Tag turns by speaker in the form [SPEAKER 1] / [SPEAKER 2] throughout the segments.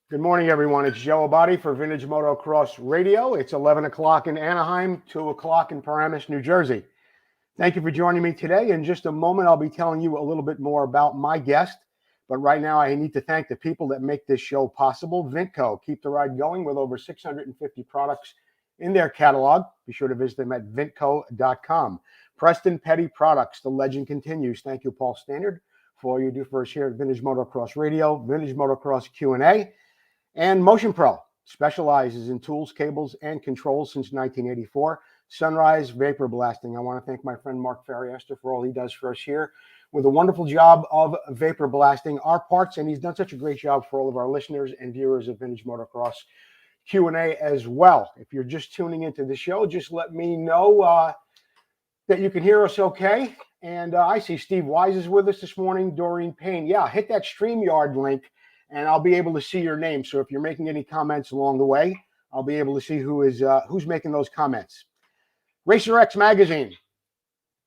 [SPEAKER 1] Good morning, everyone. It's Joe Abadi for Vintage Motocross Radio. It's 11 o'clock in Anaheim, 2 o'clock in Paramus, New Jersey. Thank you for joining me today. In just a moment, I'll be telling you a little bit more about my guest. But right now, I need to thank the people that make this show possible. Vintco, keep the ride going with over 650 products in their catalog. Be sure to visit them at vintco.com. Preston Petty Products, the legend continues. Thank you, Paul Standard, for all you do for us here at Vintage Motocross Radio, Vintage Motocross Q&A. And Motion Pro specializes in tools, cables, and controls since 1984. Sunrise Vapor Blasting. I want to thank my friend Mark Ferriester for all he does for us here with a wonderful job of vapor blasting our parts. And he's done such a great job for all of our listeners and viewers of Vintage Motocross Q&A as well. If you're just tuning into the show, just let me know that you can hear us okay. And I see Steve Wise is with us this morning. Doreen Payne. Yeah, hit that StreamYard link and I'll be able to see your name. So if you're making any comments along the way, I'll be able to see who's making those comments. Racer X Magazine.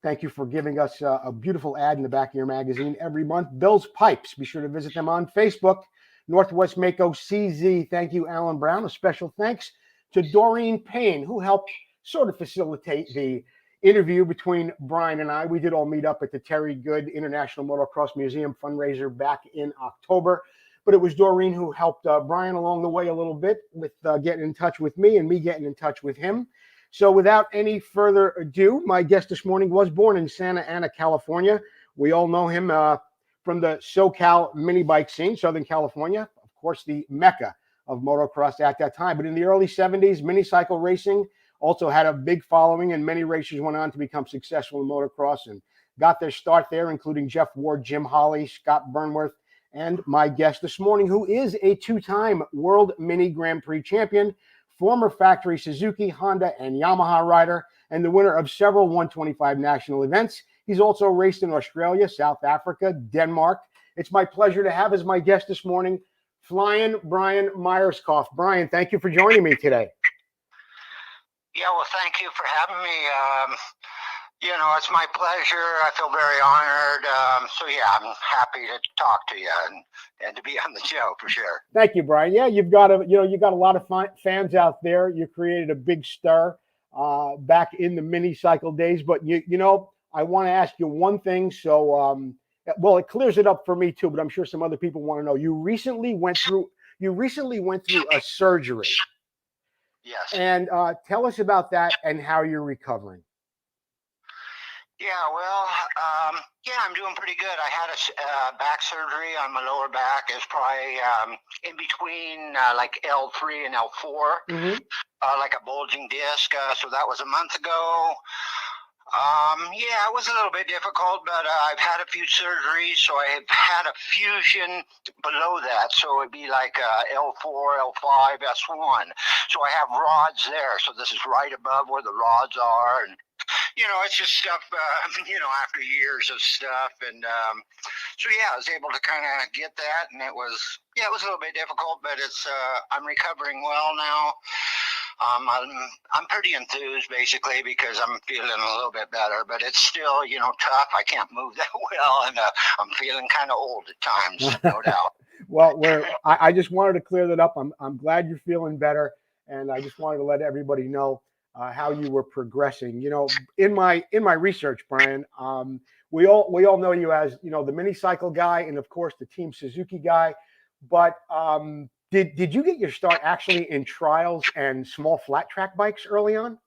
[SPEAKER 1] Thank you for giving us a beautiful ad in the back of your magazine every month. Bill's Pipes. Be sure to visit them on Facebook. Northwest Mako CZ. Thank you, Alan Brown. A special thanks to Doreen Payne, who helped sort of facilitate the interview between Brian and I. We did all meet up at the Terry Good International Motocross Museum fundraiser back in October. But it was Doreen who helped Brian along the way a little bit with getting in touch with me and me getting in touch with him. So without any further ado, my guest this morning was born in Santa Ana, California. We all know him from the SoCal mini bike scene, Southern California, of course, the mecca of motocross at that time. But in the early 70s, mini cycle racing also had a big following, and many racers went on to become successful in motocross and got their start there, including Jeff Ward, Jim Holley, Scott Burnworth, and my guest this morning, who is a two-time World Mini Grand Prix champion, former factory Suzuki, Honda, and Yamaha rider, and the winner of several 125 national events. He's also raced in Australia, South Africa, Denmark. It's my pleasure to have as my guest this morning, Flyin Brian Myerscough. Brian, thank you for joining me today.
[SPEAKER 2] Yeah, well, thank you for having me. It's my pleasure. I feel very honored. So yeah, I'm happy to talk to you and to be on the show for sure.
[SPEAKER 1] Thank you, Brian. Yeah, you got a lot of fans out there. You created a big stir back in the mini cycle days. But I want to ask you one thing. So, it clears it up for me too. But I'm sure some other people want to know. You recently went through a surgery.
[SPEAKER 2] Yes.
[SPEAKER 1] And tell us about that and how you're recovering.
[SPEAKER 2] Yeah, well, I'm doing pretty good. I had a back surgery on my lower back. It's probably in between like L3 and L4, like a bulging disc. So that was a month ago. It was a little bit difficult, but I've had a few surgeries, so I have had a fusion below that, so it'd be like L4, L5, S1. So I have rods there, so this is right above where the rods are, and it's just stuff, after years of stuff, and I was able to kind of get that, and it was a little bit difficult, but it's I'm recovering well now. I'm pretty enthused basically because I'm feeling a little bit better, but it's still, tough. I can't move that well, and I'm feeling kind of old at times, no doubt.
[SPEAKER 1] Well, I just wanted to clear that up. I'm glad you're feeling better, and I just wanted to let everybody know how you were progressing. In my research, Brian, we all know you as the mini cycle guy, and of course the Team Suzuki guy, but Did you get your start actually in trials and small flat track bikes early on?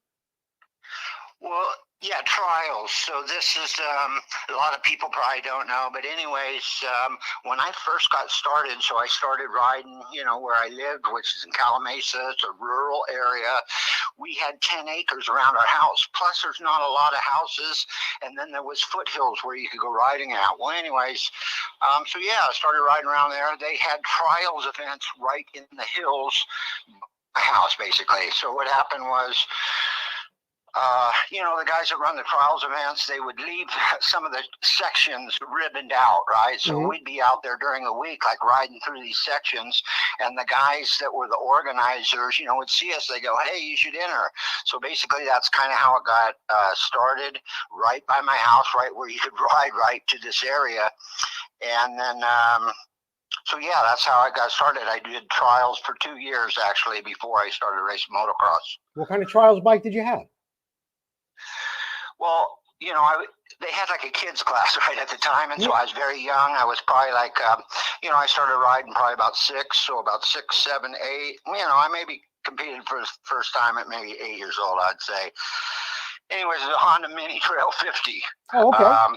[SPEAKER 2] Well, yeah, trials. So this is a lot of people probably don't know, but anyways, when I first got started, so I started riding, where I lived, which is in Calamasa. It's a rural area. We had 10 acres around our house. Plus, there's not a lot of houses, and then there was foothills where you could go riding at. Well, anyways, I started riding around there. They had trials events right in the hills, my house basically. So what happened was, the guys that run the trials events, they would leave some of the sections ribboned out, right? So we'd be out there during the week, like riding through these sections, and the guys that were the organizers, would see us. They go, "Hey, you should enter." So basically, that's kind of how it got started, right by my house, right where you could ride right to this area. And then So yeah, that's how I got started. I did trials for 2 years actually before I started racing motocross.
[SPEAKER 1] What kind of trials bike did you have?
[SPEAKER 2] Well, they had like a kids class right at the time, and so I was very young. I was probably like, I started riding probably about 6, so about 6, 7, 8. I maybe competed for the first time at maybe 8 years old, I'd say. Anyways, it was a Honda Mini Trail 50.
[SPEAKER 1] Oh, okay.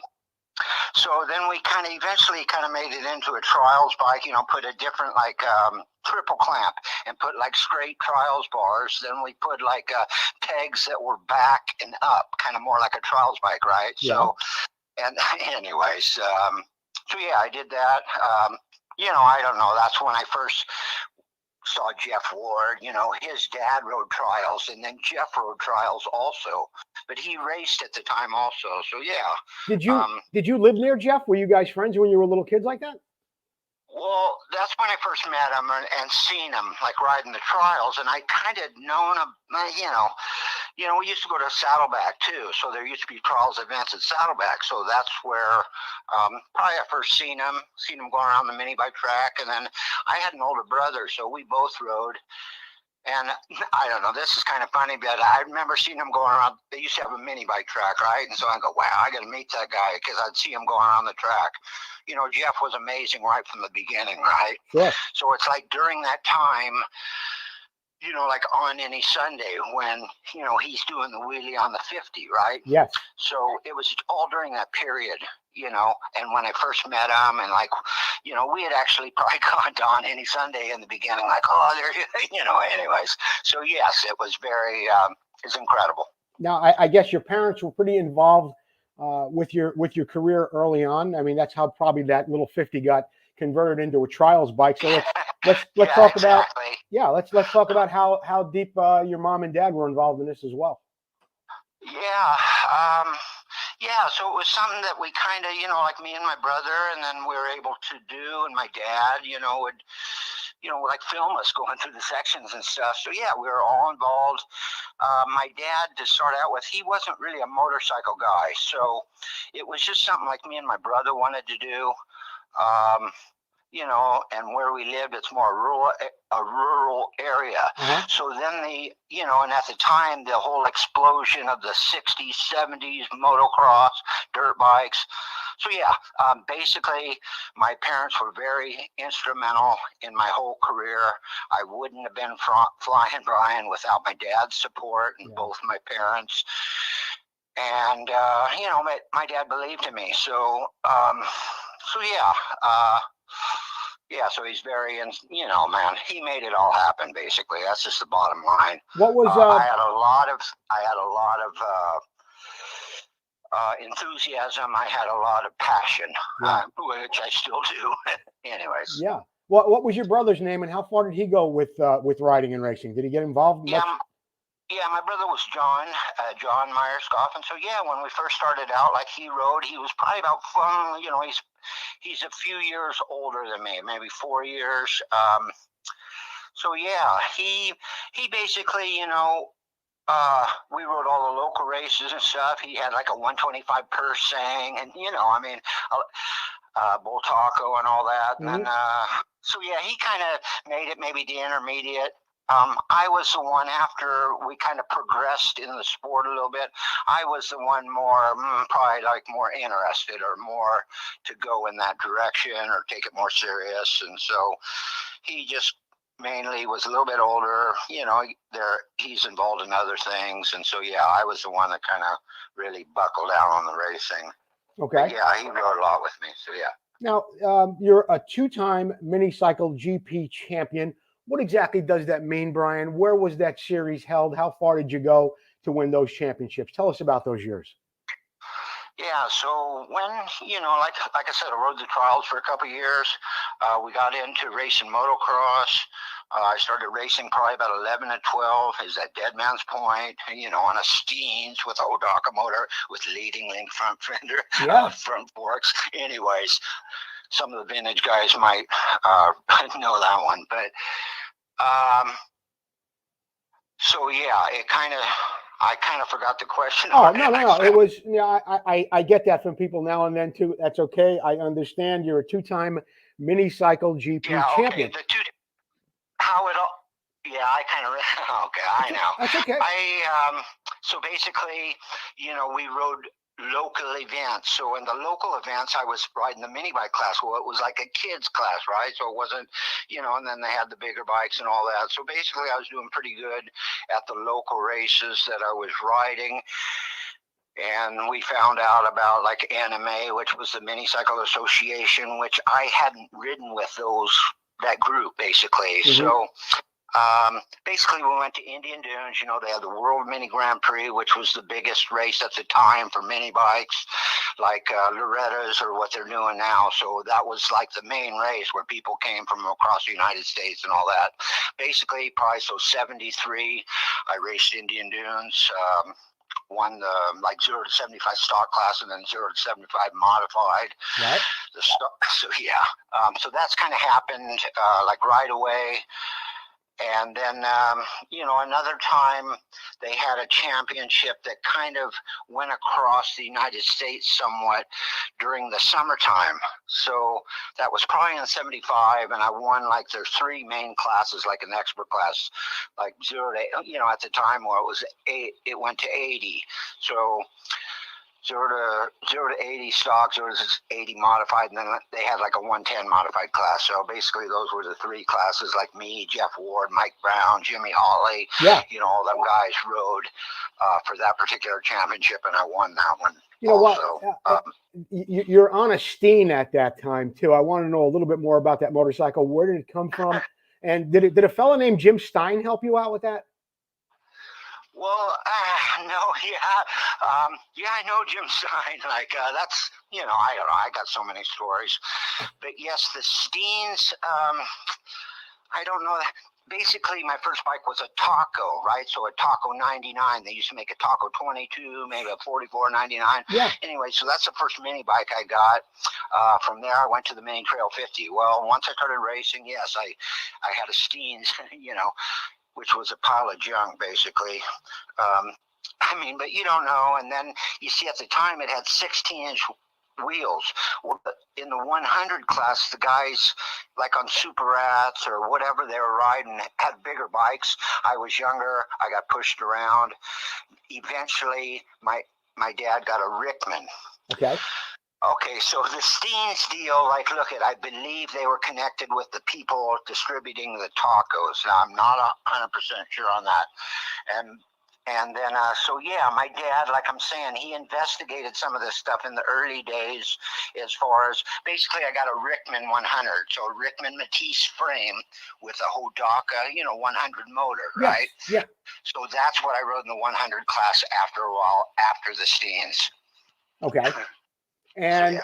[SPEAKER 2] So then we eventually made it into a trials bike, put a different triple clamp and put like straight trials bars. Then we put like pegs that were back and up, kind of more like a trials bike, right?
[SPEAKER 1] Yeah.
[SPEAKER 2] So, and anyways, so yeah, I did that. I don't know. That's when I first saw Jeff Ward. His dad rode trials, and then Jeff rode trials also, but he raced at the time also. So yeah.
[SPEAKER 1] Did you live near Jeff? Were you guys friends when you were little kids like that?
[SPEAKER 2] Well, that's when I first met him and seen him like riding the trials, and I kind of known him. We used to go to Saddleback too, so there used to be trials events at Saddleback. So that's where probably I first seen him going around the mini bike track, and then I had an older brother, so we both rode. And I don't know, this is kind of funny, but I remember seeing him going around. They used to have a mini bike track, right? And so I go, wow, I got to meet that guy, because I'd see him going around the track. Jeff was amazing right from the beginning, right?
[SPEAKER 1] Sure.
[SPEAKER 2] So it's like during that time, like on any Sunday when, he's doing the wheelie on the 50, right?
[SPEAKER 1] Yes.
[SPEAKER 2] So it was all during that period, and when I first met him, and we had actually probably gone on any Sunday in the beginning, like, oh, there, anyways. So yes, it was it's incredible.
[SPEAKER 1] Now, I guess your parents were pretty involved with your career early on. I mean, that's how probably that little 50 got converted into a trials bike. So let's talk let's talk about how deep your mom and dad were involved in this as well.
[SPEAKER 2] Yeah, so it was something that we kind of, like me and my brother, and then we were able to do, and my dad, would, like film us going through the sections and stuff. So yeah, we were all involved. My dad, to start out with, he wasn't really a motorcycle guy, so it was just something like me and my brother wanted to do. And where we lived, it's more a rural area.
[SPEAKER 1] Uh-huh.
[SPEAKER 2] So then and at the time, the whole explosion of the 60s, 70s motocross, dirt bikes. So yeah, basically, my parents were very instrumental in my whole career. I wouldn't have been Flyin Brian without my dad's support and both my parents. And, my dad believed in me. So yeah, so he's very, man, he made it all happen. Basically, that's just the bottom line.
[SPEAKER 1] What was
[SPEAKER 2] I had a lot of enthusiasm. I had a lot of passion, which I still do. Anyways.
[SPEAKER 1] Yeah. What was your brother's name, and how far did he go with riding and racing? Did he get involved much?
[SPEAKER 2] Yeah, my brother was John Myerscough, and so yeah, when we first started out, like he rode, he was probably about he's a few years older than me, maybe 4 years. So yeah, he basically, we rode all the local races and stuff. He had like a 125 Persang, and Bull Taco and all that.
[SPEAKER 1] Mm-hmm.
[SPEAKER 2] And then, so yeah, he kind of made it maybe the intermediate. I was the one, after we kind of progressed in the sport a little bit, I was the one probably like more interested or more to go in that direction or take it more serious. And so he just mainly was a little bit older, he's involved in other things. And so, yeah, I was the one that kind of really buckled down on the racing.
[SPEAKER 1] Okay.
[SPEAKER 2] But yeah, he rode a lot with me. So, yeah.
[SPEAKER 1] Now, you're a 2-time mini-cycle GP champion. What exactly does that mean, Brian? Where was that series held? How far did you go to win those championships? Tell us about those years.
[SPEAKER 2] Yeah, so when, like I said, I rode the trials for a couple of years. We got into racing motocross. I started racing probably about 11 to 12. Is at Dead Man's Point, on a Steens with Odaka motor with leading link front fender, front forks. Anyways, some of the vintage guys might know that one, but so yeah, I kind of forgot the question.
[SPEAKER 1] Oh, no. It was, I get that from people now and then too. That's okay. I understand you're a 2-time Mini Cycle GP
[SPEAKER 2] Yeah,
[SPEAKER 1] champion.
[SPEAKER 2] okay. How it all. Yeah, I kind of. Okay, I know.
[SPEAKER 1] That's okay.
[SPEAKER 2] So basically, we rode local events. So in the local events, I was riding the mini bike class. Well, it was like a kids class, right? So it wasn't, and then they had the bigger bikes and all that. So basically, I was doing pretty good at the local races that I was riding. And we found out about like NMA, which was the Mini Cycle Association, which I hadn't ridden with that group basically. Mm-hmm. So basically we went to Indian Dunes. They had the World Mini Grand Prix, which was the biggest race at the time for mini bikes, like Loretta's or what they're doing now. So that was like the main race where people came from across the United States and all that. Basically, probably 73, I raced Indian Dunes. Won the like 0 to 75 stock class and then 0 to 75 modified. Right. So that's kind of happened like right away. And then, another time they had a championship that kind of went across the United States somewhat during the summertime. So that was probably in 75, and I won like their 3 main classes, like an expert class, like 0 to, at the time where it went to 80. So 0 to 80 stock, 0 to 80 modified, and then they had like a 110 modified class. So basically those were the 3 classes, like me, Jeff Ward, Mike Brown, Jimmy Hawley. Yeah. All them guys rode for that particular championship, and I won that one.
[SPEAKER 1] You're on a Steen at that time too. I want to know a little bit more about that motorcycle. Where did it come from? And did a fella named Jim Stein help you out with that?
[SPEAKER 2] Well, no, yeah, I know Jim Stein. Like, that's, I don't know, I got so many stories. But yes, the Steens, I don't know. Basically, my first bike was a Taco, right? So a Taco 99. They used to make a Taco 22, maybe a 44 99. Yeah. Anyway, so that's the first mini bike I got. From there, I went to the Main Trail 50. Well, once I started racing, yes, I had a Steens, which was a pile of junk, basically. But you don't know. And then you see at the time it had 16-inch wheels. In the 100 class, the guys, like on Super Rats or whatever they were riding, had bigger bikes. I was younger. I got pushed around. Eventually, my dad got a Rickman. Okay, so the Steens deal, like, I believe they were connected with the people distributing the tacos. Now, I'm not 100% sure on that. And then, my dad, like I'm saying, he investigated some of this stuff in the early days as far as, basically, I got a Rickman 100, so a Rickman Matisse frame with a Hodaka, 100 motor, right? Yeah. So that's what I rode in the 100 class after a while, after the Steens. Okay.
[SPEAKER 1] And,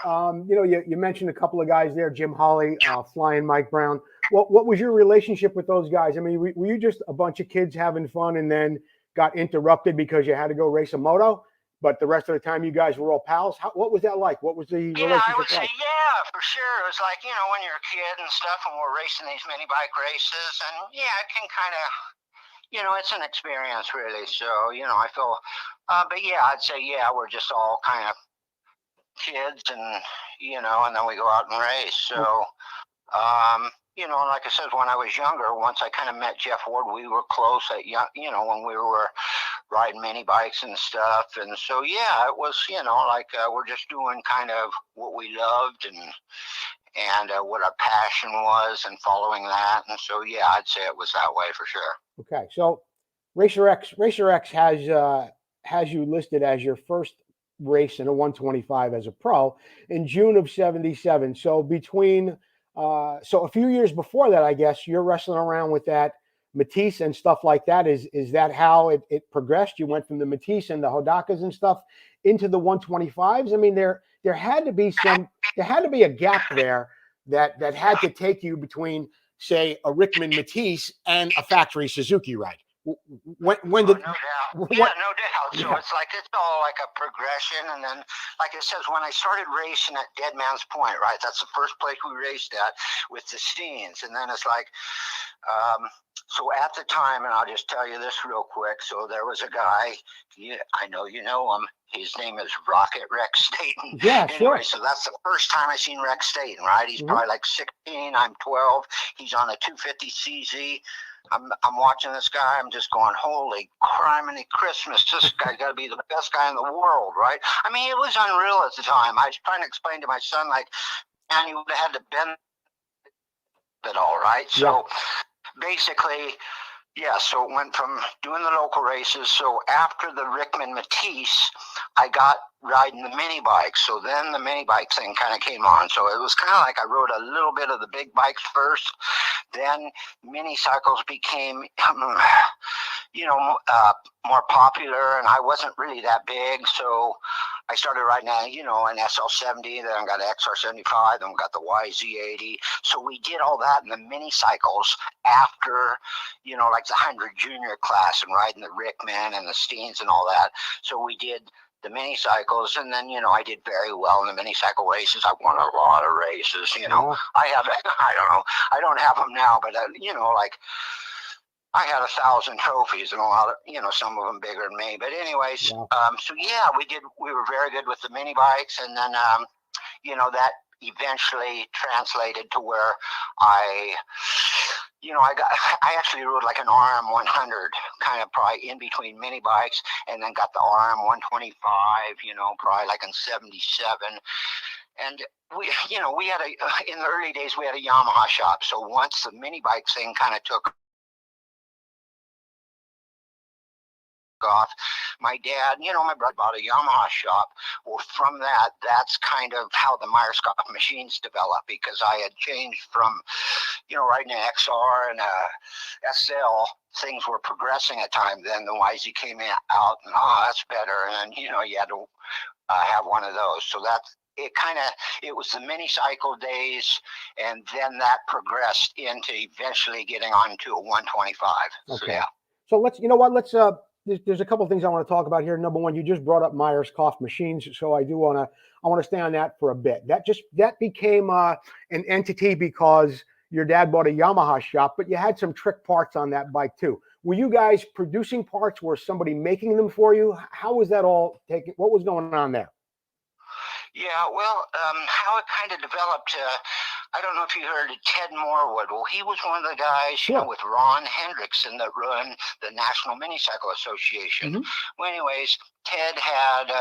[SPEAKER 1] you mentioned a couple of guys there, Jim Hawley, Flyin Mike Brown. What was your relationship with those guys? I mean, were you just a bunch of kids having fun and then got interrupted because you had to go race a moto, but the rest of the time you guys were all pals? What was that like? What was the relationship
[SPEAKER 2] I would say,
[SPEAKER 1] like?
[SPEAKER 2] Yeah, for sure. It was like, when you're a kid and stuff and we're racing these mini bike races, and it can kind of, it's an experience really. So, I feel, I'd say, we're just all kind of kids and, and then we go out and race. So, like I said, when I was younger, once I kind of met Jeff Ward, we were close at, when we were riding mini bikes and stuff. And so, it was, we're just doing kind of what we loved and what our passion was and following that. And so, I'd say it was that way for sure.
[SPEAKER 1] Okay. So Racer X has you listed as your first race in a 125 as a pro in June of 77. So between so a few years before that, I guess you're wrestling around with that Matisse and stuff like that. Is that how it progressed? You went from the Matisse and the Hodakas and stuff into the 125s. I mean, there had to be a gap there that had to take you between, say, a Rickman Matisse and a factory Suzuki ride. When did?
[SPEAKER 2] No doubt.
[SPEAKER 1] What?
[SPEAKER 2] Yeah, no doubt. So
[SPEAKER 1] Yeah.
[SPEAKER 2] it's all like a progression, and then, like it says, when I started racing at Dead Man's Point, right? That's the first place we raced at with the Steens, and then it's like, so at the time, and I'll just tell you this real quick. So there was a guy, I know you know him. His name is Rocket Rex Staten.
[SPEAKER 1] Yeah, sure.
[SPEAKER 2] Anyway, so that's the first time I seen Rex Staten, right? He's probably like 16. I'm 12. He's on a 250 CZ. I'm watching this guy. I'm just going, holy criminy Christmas! This guy's got to be the best guy in the world, right? I mean, it was unreal at the time. I was trying to explain to my son, like, man, you would have had to bend it all, right? So basically, yeah, so it went from doing the local races. So after the Rickman Matisse, I got riding the mini bikes. So then the mini bike thing kind of came on. So it was kind of like I rode a little bit of the big bikes first. Then mini cycles became, more popular, and I wasn't really that big. So I started riding an SL70, then I got an XR75, then we got the YZ80. So we did all that in the mini cycles after, like the 100 junior class and riding the Rickman and the Steens and all that. So we did the mini cycles, and then, I did very well in the mini cycle races. I won a lot of races, I don't have them now, but, like, I had 1,000 trophies and a lot of, some of them bigger than me. But anyways, so yeah, we were very good with the mini bikes. And then, that eventually translated to where I actually rode like an RM 100, kind of probably in between mini bikes, and then got the RM 125, probably like in 77. And we had in the early days, we had a Yamaha shop. So once the mini bike thing kind of took off, my dad, my brother bought a Yamaha shop. Well, from that's kind of how the Myerscough machines developed, because I had changed from, riding an XR and a SL. Things were progressing at time. Then the YZ came out, and that's better. And you had to have one of those. So that's it was the mini cycle days, and then that progressed into eventually getting onto a 125.
[SPEAKER 1] Okay.
[SPEAKER 2] So yeah.
[SPEAKER 1] So let's there's a couple of things I want to talk about here. Number one, you just brought up Myerscough machines, so I want to stay on that for a bit. That became an entity because your dad bought a Yamaha shop, but you had some trick parts on that bike too. Were you guys producing parts? Was somebody making them for you? How was that all taken? What was going on there?
[SPEAKER 2] Yeah, well, how it kind of developed, I don't know if you heard of Ted Morwood. Well, he was one of the guys, with Ron Hendrickson that run the National Minicycle Association. Mm-hmm. Well, anyways, Ted had,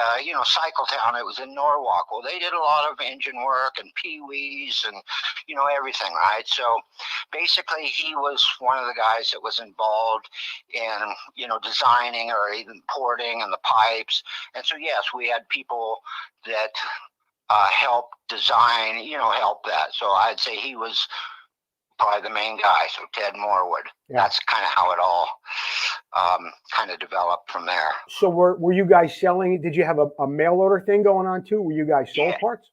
[SPEAKER 2] Cycle Town. It was in Norwalk. Well, they did a lot of engine work and pee-wees and, everything, right? So basically he was one of the guys that was involved in, designing or even porting and the pipes. And so, yes, we had people that help design, help that. So I'd say he was probably the main guy. So Ted Morwood. Yeah. That's kind of how it all kind of developed from there.
[SPEAKER 1] So were you guys selling? Did you have a mail order thing going on too? Were you guys sold parts?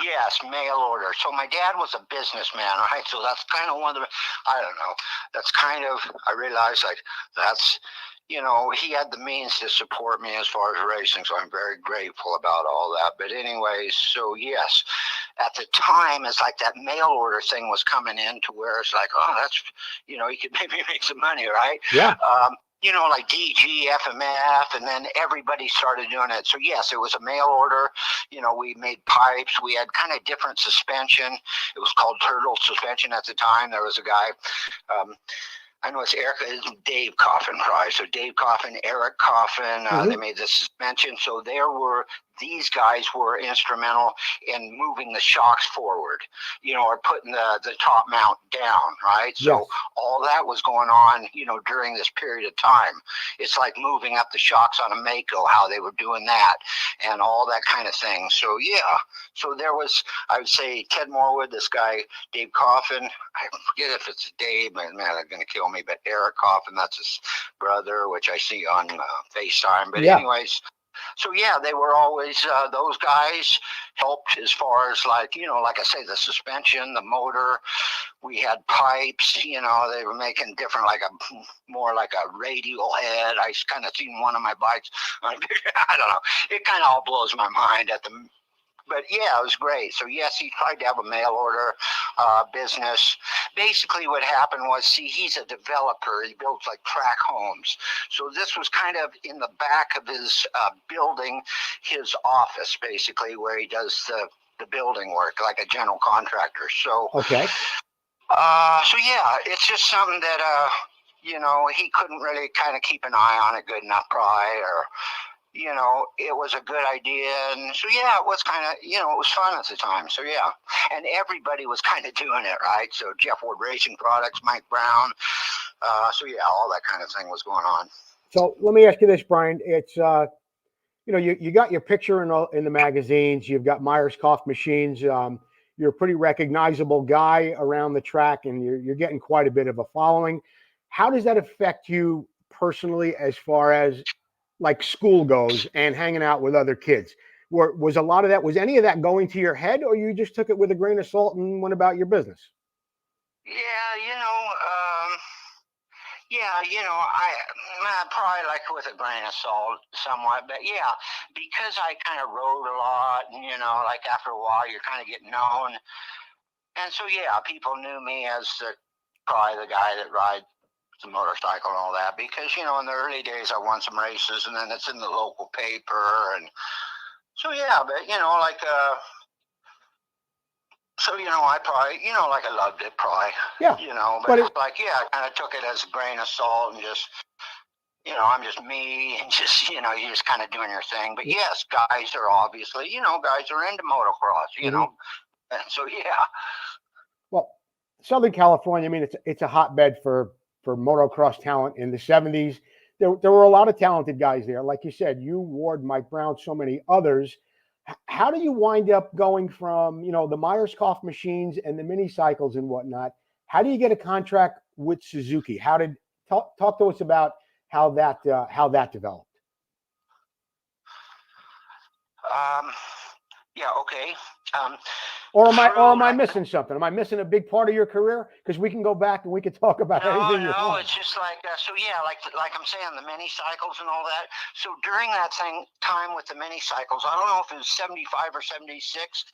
[SPEAKER 2] Yes, mail order. So my dad was a businessman, right? So that's kind of one of the, I don't know, that's kind of, I realized like that's, he had the means to support me as far as racing, so I'm very grateful about all that. But anyways, so yes, at the time, it's like that mail order thing was coming in to where it's like, oh, that's, you could maybe make some money, right?
[SPEAKER 1] Yeah.
[SPEAKER 2] Like DG, FMF, and then everybody started doing it. So yes, it was a mail order. We made pipes. We had kind of different suspension. It was called Turtle suspension at the time. There was a guy, I know it's Dave Coffin, probably. So Dave Coffin, Eric Coffin, they made the suspension. So these guys were instrumental in moving the shocks forward, or putting the top mount down, right? So yes. All that was going on, during this period of time. It's like moving up the shocks on a Mako, how they were doing that and all that kind of thing. So yeah, so there was, I would say, Ted Morwood, this guy, Dave Coffin, I forget if it's Dave, man, they're going to kill me, but Eric Coffin, that's his brother, which I see on FaceTime. But anyways, So yeah, they were always those guys helped as far as like like I say, the suspension, the motor. We had pipes. They were making different, like more like a radial head. I kind of seen one of my bikes. I don't know. It kind of all blows my mind but yeah, it was great. So yes, he tried to have a mail order business. Basically, what happened was, see, he's a developer. He builds like track homes. So this was kind of in the back of his building, his office, basically, where he does the building work, like a general contractor. So
[SPEAKER 1] Okay.
[SPEAKER 2] So yeah, it's just something that he couldn't really kind of keep an eye on it good enough, probably, or it was a good idea. And so, yeah, it was kind of, it was fun at the time. So, yeah. And everybody was kind of doing it, right? So, Jeff Ward Racing Products, Mike Brown. So, yeah, all that kind of thing was going on.
[SPEAKER 1] So, let me ask you this, Brian. It's, you got your picture in the magazines. You've got Myerscough machines. You're a pretty recognizable guy around the track, and you're getting quite a bit of a following. How does that affect you personally as far as like school goes and hanging out with other kids? Was a lot of that, was any of that going to your head, or you just took it with a grain of salt and went about your business?
[SPEAKER 2] Yeah, I probably like with a grain of salt somewhat, but yeah, because I kind of rode a lot, and like after a while you're kind of getting known, and so yeah, people knew me as probably the guy that rides the motorcycle and all that, because in the early days I won some races, and then it's in the local paper, and so yeah, but like so I probably like I loved it probably,
[SPEAKER 1] Yeah,
[SPEAKER 2] but it's like, yeah, I kind of took it as a grain of salt, and just I'm just me, and just you're just kind of doing your thing. But yes, guys are obviously guys are into motocross, and so yeah.
[SPEAKER 1] Well, Southern California, I mean, it's a hotbed for motocross talent. In the 70s, there were a lot of talented guys there. Like you said, you, Ward, Mike Brown, so many others. How do you wind up going from, the Myerscough machines and the mini cycles and whatnot? How do you get a contract with Suzuki? Talk to us about how that developed?
[SPEAKER 2] Yeah, okay.
[SPEAKER 1] Or am I missing something? Am I missing a big part of your career? Because we can go back and we can talk about anything you want.
[SPEAKER 2] It's just like so. Yeah, like I'm saying, the mini cycles and all that. So during that time with the mini cycles, I don't know if it was 75 or 76.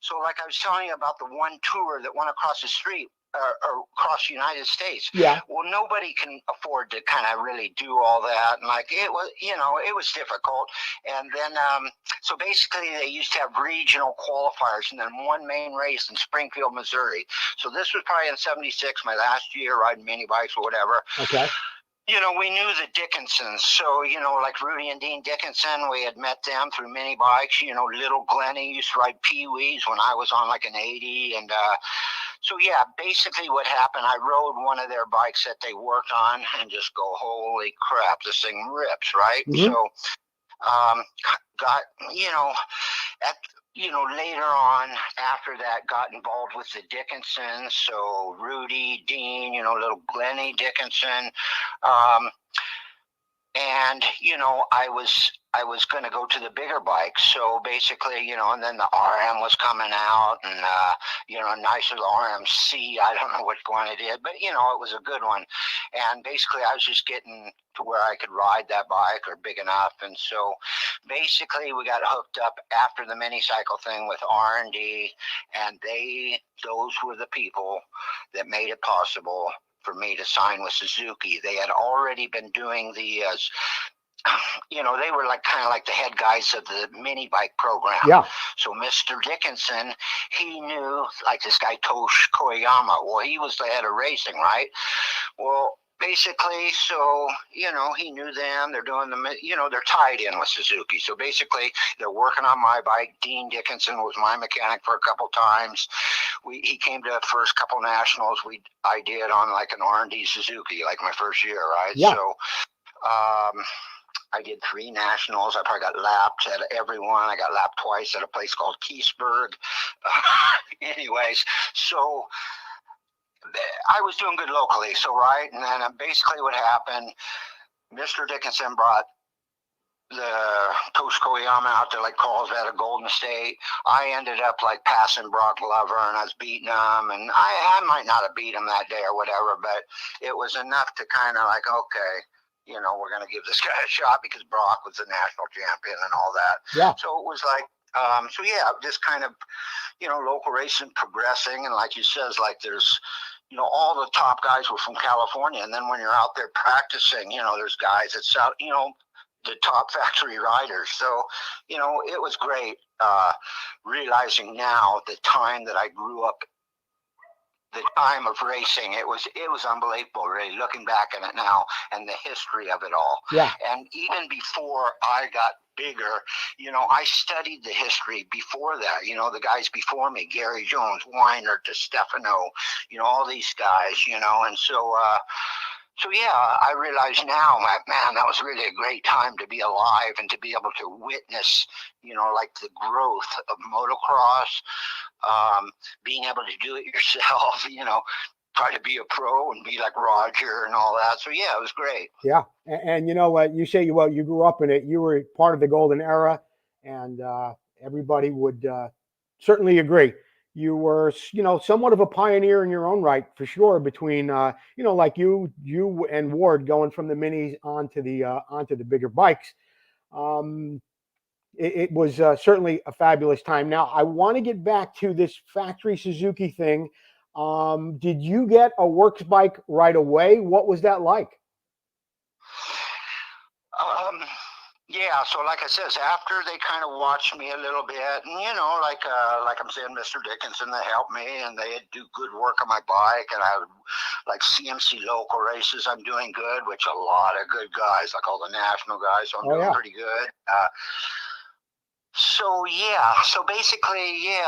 [SPEAKER 2] So like I was telling you about the one tour that went across the street. Or across the United States.
[SPEAKER 1] Yeah.
[SPEAKER 2] Well, nobody can afford to kind of really do all that, and like it was, it was difficult. And then, so basically, they used to have regional qualifiers, and then one main race in Springfield, Missouri. So this was probably in '76, my last year riding mini bikes or whatever.
[SPEAKER 1] Okay.
[SPEAKER 2] We knew the Dickinsons. So, like Rudy and Dean Dickinson, we had met them through mini bikes. Little Glennie used to ride Pee-wees when I was on like an 80. And so, yeah, basically what happened, I rode one of their bikes that they worked on and just go, holy crap, this thing rips, right?
[SPEAKER 1] Mm-hmm.
[SPEAKER 2] So, got, later on after that, got involved with the Dickinsons. So Rudy, Dean, little Glennie Dickinson. And, I was going to go to the bigger bikes. So basically, and then the RM was coming out, and, a nice little RMC. I don't know which one it is, but, it was a good one. And basically, I was just getting to where I could ride that bike, or big enough. And so basically, we got hooked up after the mini cycle thing with R&D, and those were the people that made it possible for me to sign with Suzuki. They had already been doing the they were like kind of like the head guys of the mini bike program.
[SPEAKER 1] Yeah.
[SPEAKER 2] So Mr. Dickinson, he knew like this guy Tosh Koyama. Well, he was the head of racing, right? Well, basically, so he knew them. They're doing they're tied in with Suzuki. So basically, they're working on my bike. Dean Dickinson was my mechanic for a couple times. He came to the first couple nationals I did on like an R&D Suzuki, like my first year, right?
[SPEAKER 1] Yeah.
[SPEAKER 2] So I did 3 nationals. I probably got lapped at every one. I got lapped twice at a place called Keysburg. Anyways, so I was doing good locally. So, right. And then basically what happened, Mr. Dickinson brought the Toshikoyama out there, like Carlsbad at Golden State. I ended up like passing Brock Glover, and I was beating him, and I might not have beat him that day or whatever, but it was enough to kind of like, okay, we're going to give this guy a shot because Brock was the national champion and all that.
[SPEAKER 1] Yeah.
[SPEAKER 2] So it was like, just kind of, local racing progressing. And like you says, like there's, all the top guys were from California. And then when you're out there practicing, there's guys that sell, the top factory riders. So, it was great realizing now the time that I grew up, the time of racing. It was unbelievable, really, looking back at it now and the history of it all.
[SPEAKER 1] Yeah.
[SPEAKER 2] And even before I got bigger, I studied the history before that. The guys before me, Gary Jones, Weiner, DeStefano, all these guys, and so yeah, I realize now, man, that was really a great time to be alive and to be able to witness, like the growth of motocross, being able to do it yourself, try to be a pro and be like Roger and all that. So yeah, it was great.
[SPEAKER 1] Yeah, and you know what, you say you grew up in it. You were part of the golden era, and everybody would certainly agree. You were, somewhat of a pioneer in your own right, for sure. Between, like you and Ward going from the minis onto the bigger bikes. It was certainly a fabulous time. Now, I want to get back to this factory Suzuki thing. Did you get a works bike right away? What was that like?
[SPEAKER 2] Yeah, so like I says, after they kind of watched me a little bit, and like I'm saying, Mr. Dickinson, they helped me, and they do good work on my bike, and I would like CMC local races. I'm doing good, which a lot of good guys, like all the national guys, so I'm doing pretty good. So basically,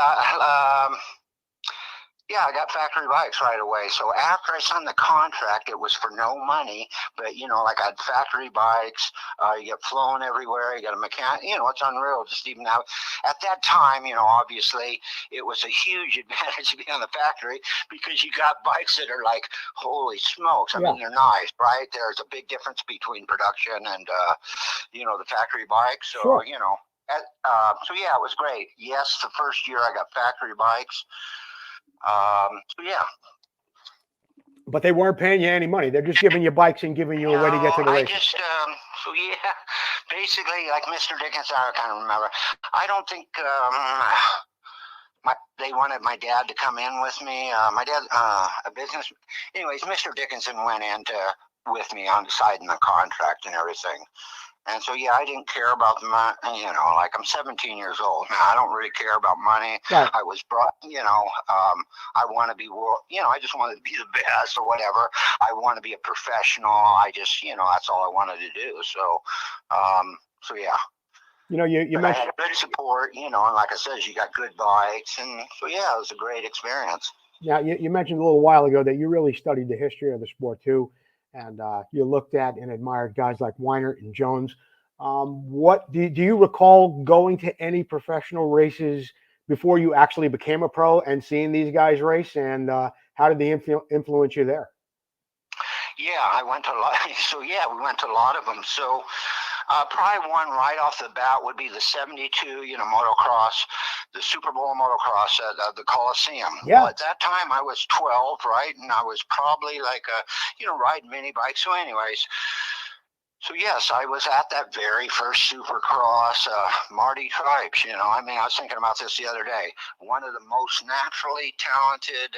[SPEAKER 2] I got factory bikes right away. So after I signed the contract, it was for no money, but like I had factory bikes. You get flown everywhere. You got a mechanic. It's unreal. Just even now, at that time, obviously it was a huge advantage to be on the factory because you got bikes that are like, holy smokes! I mean, they're nice, right? There's a big difference between production and the factory bikes. So
[SPEAKER 1] sure.
[SPEAKER 2] So yeah, it was great. Yes, the first year I got factory bikes. So yeah.
[SPEAKER 1] But they weren't paying you any money. They're just giving you bikes and giving you a way to get to the races.
[SPEAKER 2] So yeah, basically, like Mr. Dickinson, I kind of remember. I don't think they wanted my dad to come in with me. My dad, a business. Anyways, Mr. Dickinson went in with me on signing the contract and everything. And so, yeah, I didn't care about the money, like I'm 17 years old now. I don't really care about money.
[SPEAKER 1] Right.
[SPEAKER 2] I was brought, I want to be, I just wanted to be the best or whatever. I want to be a professional. I just, that's all I wanted to do. So, yeah.
[SPEAKER 1] You mentioned,
[SPEAKER 2] I had good support, and like I said, you got good bikes. And so, yeah, it was a great experience.
[SPEAKER 1] Yeah, you mentioned a little while ago that you really studied the history of the sport too. And you looked at and admired guys like Weiner and Jones. What do you recall going to any professional races before you actually became a pro and seeing these guys race? And how did they influence you there?
[SPEAKER 2] Yeah, I went to a lot. So yeah, we went to a lot of them. So probably one right off the bat would be the 72, motocross, the Super Bowl motocross at the Coliseum.
[SPEAKER 1] Yeah.
[SPEAKER 2] Well, at that time I was 12, right? And I was probably like, riding mini bikes. So anyways, so yes, I was at that very first Supercross, Marty Tripes, I was thinking about this the other day. One of the most naturally talented,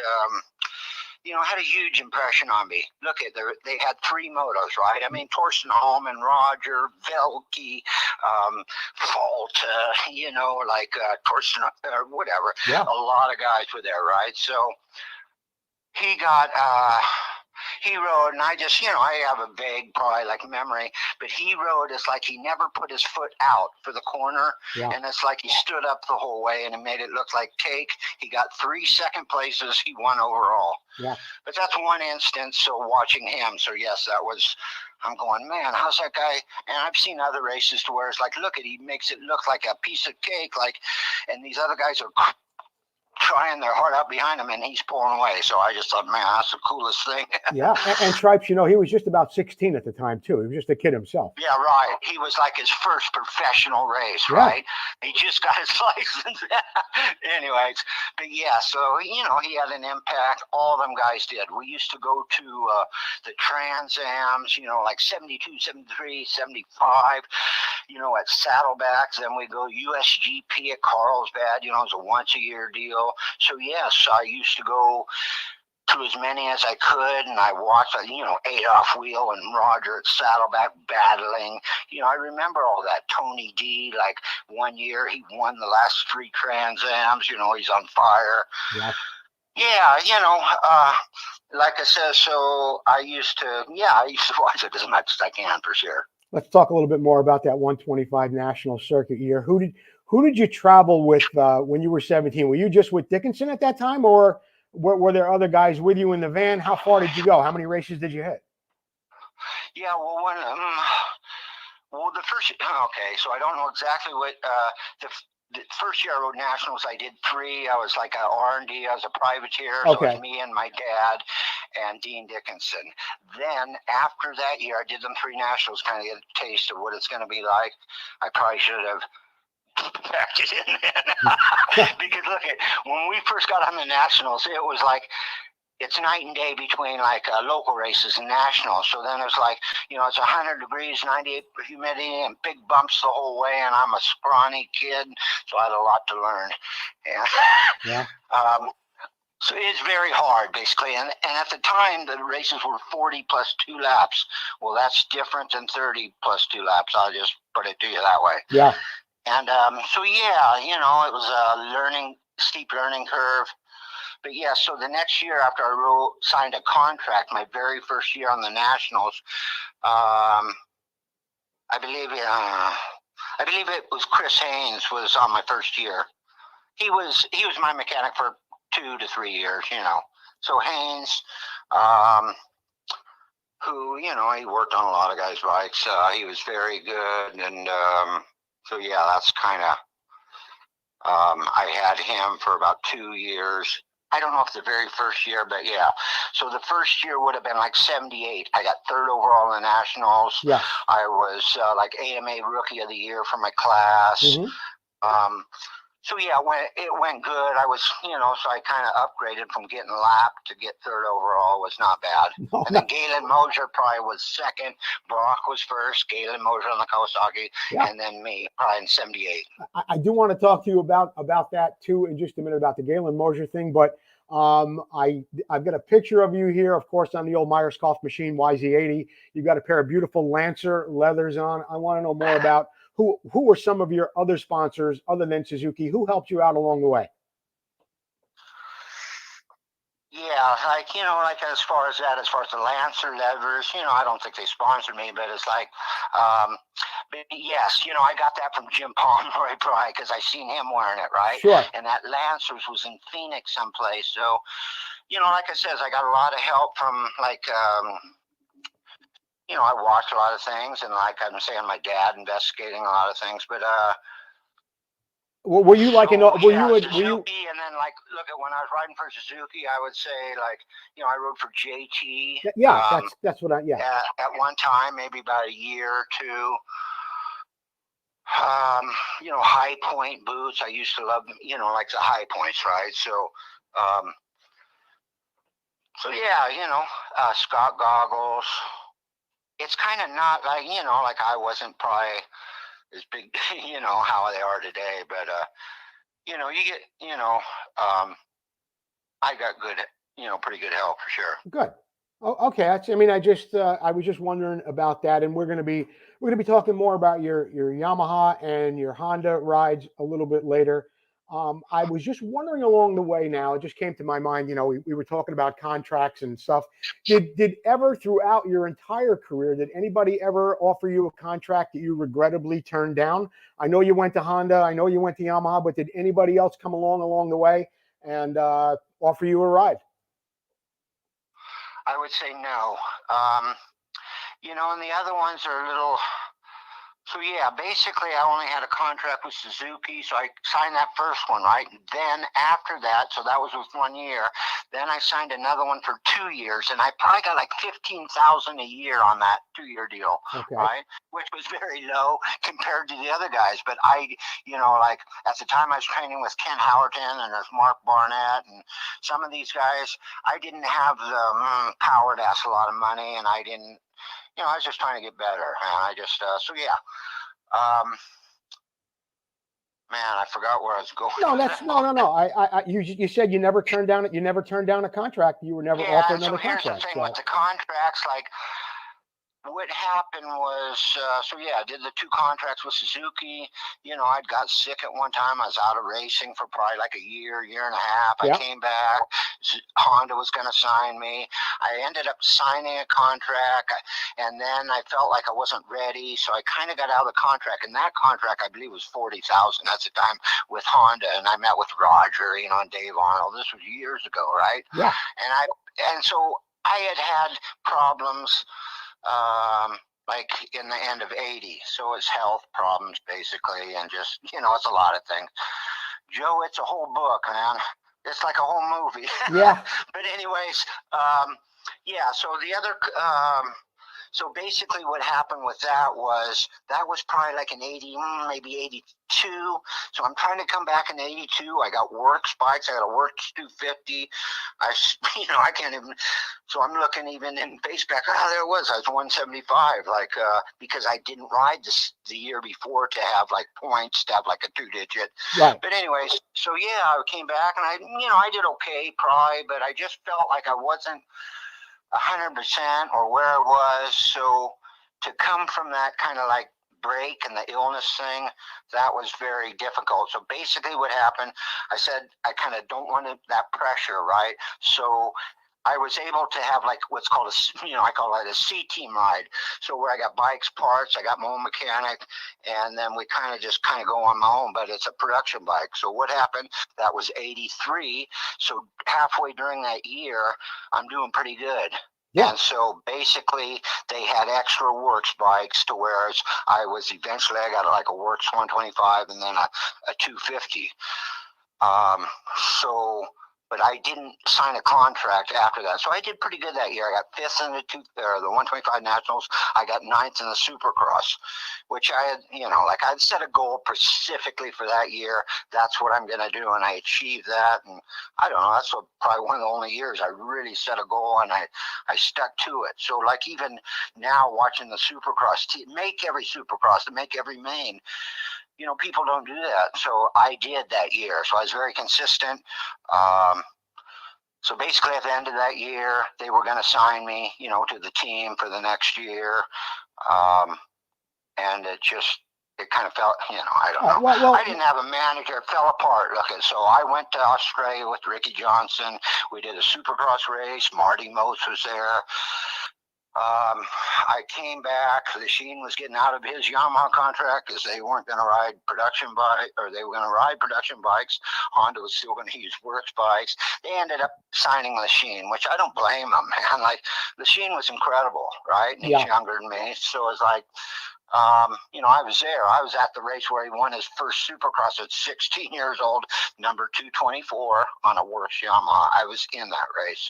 [SPEAKER 2] had a huge impression on me. Look at they had three motos, right? Torsten Hallman, Roger, Velke, Falta, Torsten, or whatever.
[SPEAKER 1] Yeah.
[SPEAKER 2] A lot of guys were there, right? So he rode, and I just, I have a vague, probably like memory, but he rode, it's like he never put his foot out for the corner, and it's like he stood up the whole way, and it made it look like he got 3 second places, he won overall.
[SPEAKER 1] Yeah.
[SPEAKER 2] But that's one instance, so watching him, so yes, I'm going, man, how's that guy? And I've seen other races to where it's like, look he makes it look like a piece of cake, and these other guys are trying their heart out behind him, and he's pulling away. So I just thought, man, that's the coolest thing.
[SPEAKER 1] Yeah, and Stripes, he was just about 16 at the time too. He was just a kid himself.
[SPEAKER 2] Yeah, right. He was like his first professional race,
[SPEAKER 1] Yeah.
[SPEAKER 2] right? He just got his license. Anyways, but yeah, so he had an impact. All them guys did. We used to go to the Trans Ams, like 72, 73, 75, at Saddlebacks. Then we go USGP at Carlsbad. It was a once a year deal. So yes, I used to go to as many as I could, and I watched, Adolph Wheel and Roger at Saddleback battling. I remember all that. Tony D, like one year he won the last 3 Trans Ams. He's on fire.
[SPEAKER 1] Yeah.
[SPEAKER 2] Yeah, like I said, so I used to watch it as much as I can, for sure.
[SPEAKER 1] Let's talk a little bit more about that 125 National Circuit year. Who did you travel with when you were 17? Were you just with Dickinson at that time, or were there other guys with you in the van? How far did you go? How many races did you hit?
[SPEAKER 2] Yeah, well, the first, okay, so I don't know exactly what, the first year I rode Nationals, I did 3. I was like a R&D. I was a privateer.
[SPEAKER 1] Okay.
[SPEAKER 2] So it was me and my dad and Dean Dickinson. Then after that year, I did them 3 Nationals, kind of get a taste of what it's going to be like. I probably should have packed it in then. Because look, when we first got on the Nationals, it was like, it's night and day between like local races and nationals. So then it's like, it's 100 degrees, 98 humidity, and big bumps the whole way. And I'm a scrawny kid, so I had a lot to learn.
[SPEAKER 1] Yeah.
[SPEAKER 2] So it's very hard, basically. And at the time, the races were 40 plus 2 laps. Well, that's different than 30 plus 2 laps. I'll just put it to you that way.
[SPEAKER 1] Yeah.
[SPEAKER 2] And so yeah, it was a steep learning curve. But yeah, so the next year after I signed a contract, my very first year on the Nationals, I believe it was Chris Haynes was on my first year. He was my mechanic for 2 to 3 years, So Haynes, who he worked on a lot of guys' bikes. He was very good, and so yeah, that's kind of. I had him for about 2 years. I don't know if the very first year, but yeah. So the first year would have been like 78. I got 3rd overall in the Nationals.
[SPEAKER 1] Yeah.
[SPEAKER 2] I was like AMA Rookie of the Year for my class.
[SPEAKER 1] Mm-hmm.
[SPEAKER 2] So yeah, it went good. I was, so I kind of upgraded from getting lapped to get 3rd overall. Was not bad.
[SPEAKER 1] No,
[SPEAKER 2] and then Galen Mosier probably was 2nd. Brock was 1st. Galen Mosier on the Kawasaki,
[SPEAKER 1] yeah.
[SPEAKER 2] And then me probably in 78.
[SPEAKER 1] I do want to talk to you about that too in just a minute, about the Galen Mosier thing, but I've got a picture of you here, of course, on the old Myerscough machine YZ80. You've got a pair of beautiful Lancer leathers on. I want to know more about who were some of your other sponsors other than Suzuki? Who helped you out along the way?
[SPEAKER 2] Yeah, like as far as the Lancer leathers, I don't think they sponsored me, but it's like, but yes, I got that from Jim Pomeroy probably because I seen him wearing it, right?
[SPEAKER 1] Sure.
[SPEAKER 2] And that Lancers was in Phoenix someplace. So, like I said, I got a lot of help from like, I watched a lot of things, and like I'm saying, my dad investigating a lot of things, but
[SPEAKER 1] were you like
[SPEAKER 2] Suzuki, and then like look at when I was riding for Suzuki, I would say like I rode for JT.
[SPEAKER 1] Yeah, that's what
[SPEAKER 2] at one time, maybe about a year or 2. High point boots. I used to love like the high points, right? So yeah, Scott goggles. It's kind of not like like I wasn't probably as big, how they are today. But, you get, I got good, pretty good help for sure.
[SPEAKER 1] Good. Oh, okay. I was just wondering about that, and we're going to be talking more about your Yamaha and your Honda rides a little bit later. I was just wondering along the way now, it just came to my mind, we were talking about contracts and stuff. Did ever throughout your entire career, did anybody ever offer you a contract that you regrettably turned down? I know you went to Honda, I know you went to Yamaha, but did anybody else come along the way and offer you a ride?
[SPEAKER 2] I would say no. And the other ones are a little So yeah, basically I only had a contract with Suzuki, so I signed that first one, right? And then after that, so that was with 1 year. Then I signed another one for 2 years, and I probably got like $15,000 a year on that 2-year deal,
[SPEAKER 1] Okay.
[SPEAKER 2] right? Which was very low compared to the other guys. But I, like at the time I was training with Kent Howerton and there's Mark Barnett and some of these guys. I didn't have the power to ask a lot of money, and I didn't. I was just trying to get better, and I just so yeah. Man, I forgot where I was going.
[SPEAKER 1] No, that's no. You said you never turned down it. You never turned down a contract. You were never offered another contract.
[SPEAKER 2] Here's the thing with the contracts, like. What happened was, I did the 2 contracts with Suzuki. I'd got sick at one time. I was out of racing for probably like a year and a half.
[SPEAKER 1] Yep.
[SPEAKER 2] I came back. Honda was going to sign me. I ended up signing a contract, and then I felt like I wasn't ready, so I kind of got out of the contract. And that contract, I believe, was $40,000 at the time with Honda. And I met with Roger, and Dave Arnold. This was years ago, right?
[SPEAKER 1] Yeah.
[SPEAKER 2] And so I had problems. Like in the end of 80. So it's health problems basically, and just, it's a lot of things. Joe, it's a whole book, man. It's like a whole movie.
[SPEAKER 1] Yeah.
[SPEAKER 2] But anyways, so the other, so basically what happened with that was probably like in 80, maybe 82. So I'm trying to come back in 82. I got Works bikes. I got a Works 250. I can't even, so I'm looking even in baseback. There it was. I was 175, because I didn't ride the year before to have like points, to have like a 2-digit.
[SPEAKER 1] Right.
[SPEAKER 2] But anyways, so yeah, I came back and I did okay probably, but I just felt like I wasn't 100% or where I was. So to come from that kind of like break and the illness thing, that was very difficult. So basically what happened, I said, I kind of don't want that pressure, right? So I was able to have like what's called I call it a C-team ride. So where I got bikes, parts, I got my own mechanic, and then we kind of go on my own, but it's a production bike. So what happened, that was 83. So halfway during that year, I'm doing pretty good. Yeah. And so basically they had extra Works bikes to where I got like a Works 125 and then a 250. But I didn't sign a contract after that. So I did pretty good that year. I got 5th in the 125 Nationals. I got 9th in the Supercross, which I had, I'd set a goal specifically for that year. That's what I'm going to do. And I achieved that. And I don't know, that's probably one of the only years I really set a goal and I stuck to it. So like even now watching the Supercross, make every Supercross, to make every main, people don't do that. So I did that year. So I was very consistent. So basically at the end of that year, they were going to sign me, to the team for the next year. And it kind of felt, I don't know. Well, I didn't have a manager. It fell apart. So I went to Australia with Ricky Johnson. We did a Supercross race. Marty Mose was there. I came back. Lechine was getting out of his Yamaha contract because they weren't going to ride production bikes, or they were going to ride production bikes. Honda was still going to use Works bikes. They ended up signing Lechine, which I don't blame them, man. Like Lechine was incredible, right? And he's younger than me, so it's like, I was there. I was at the race where he won his first Supercross at 16 years old, number 224 on a Works Yamaha. I was in that race,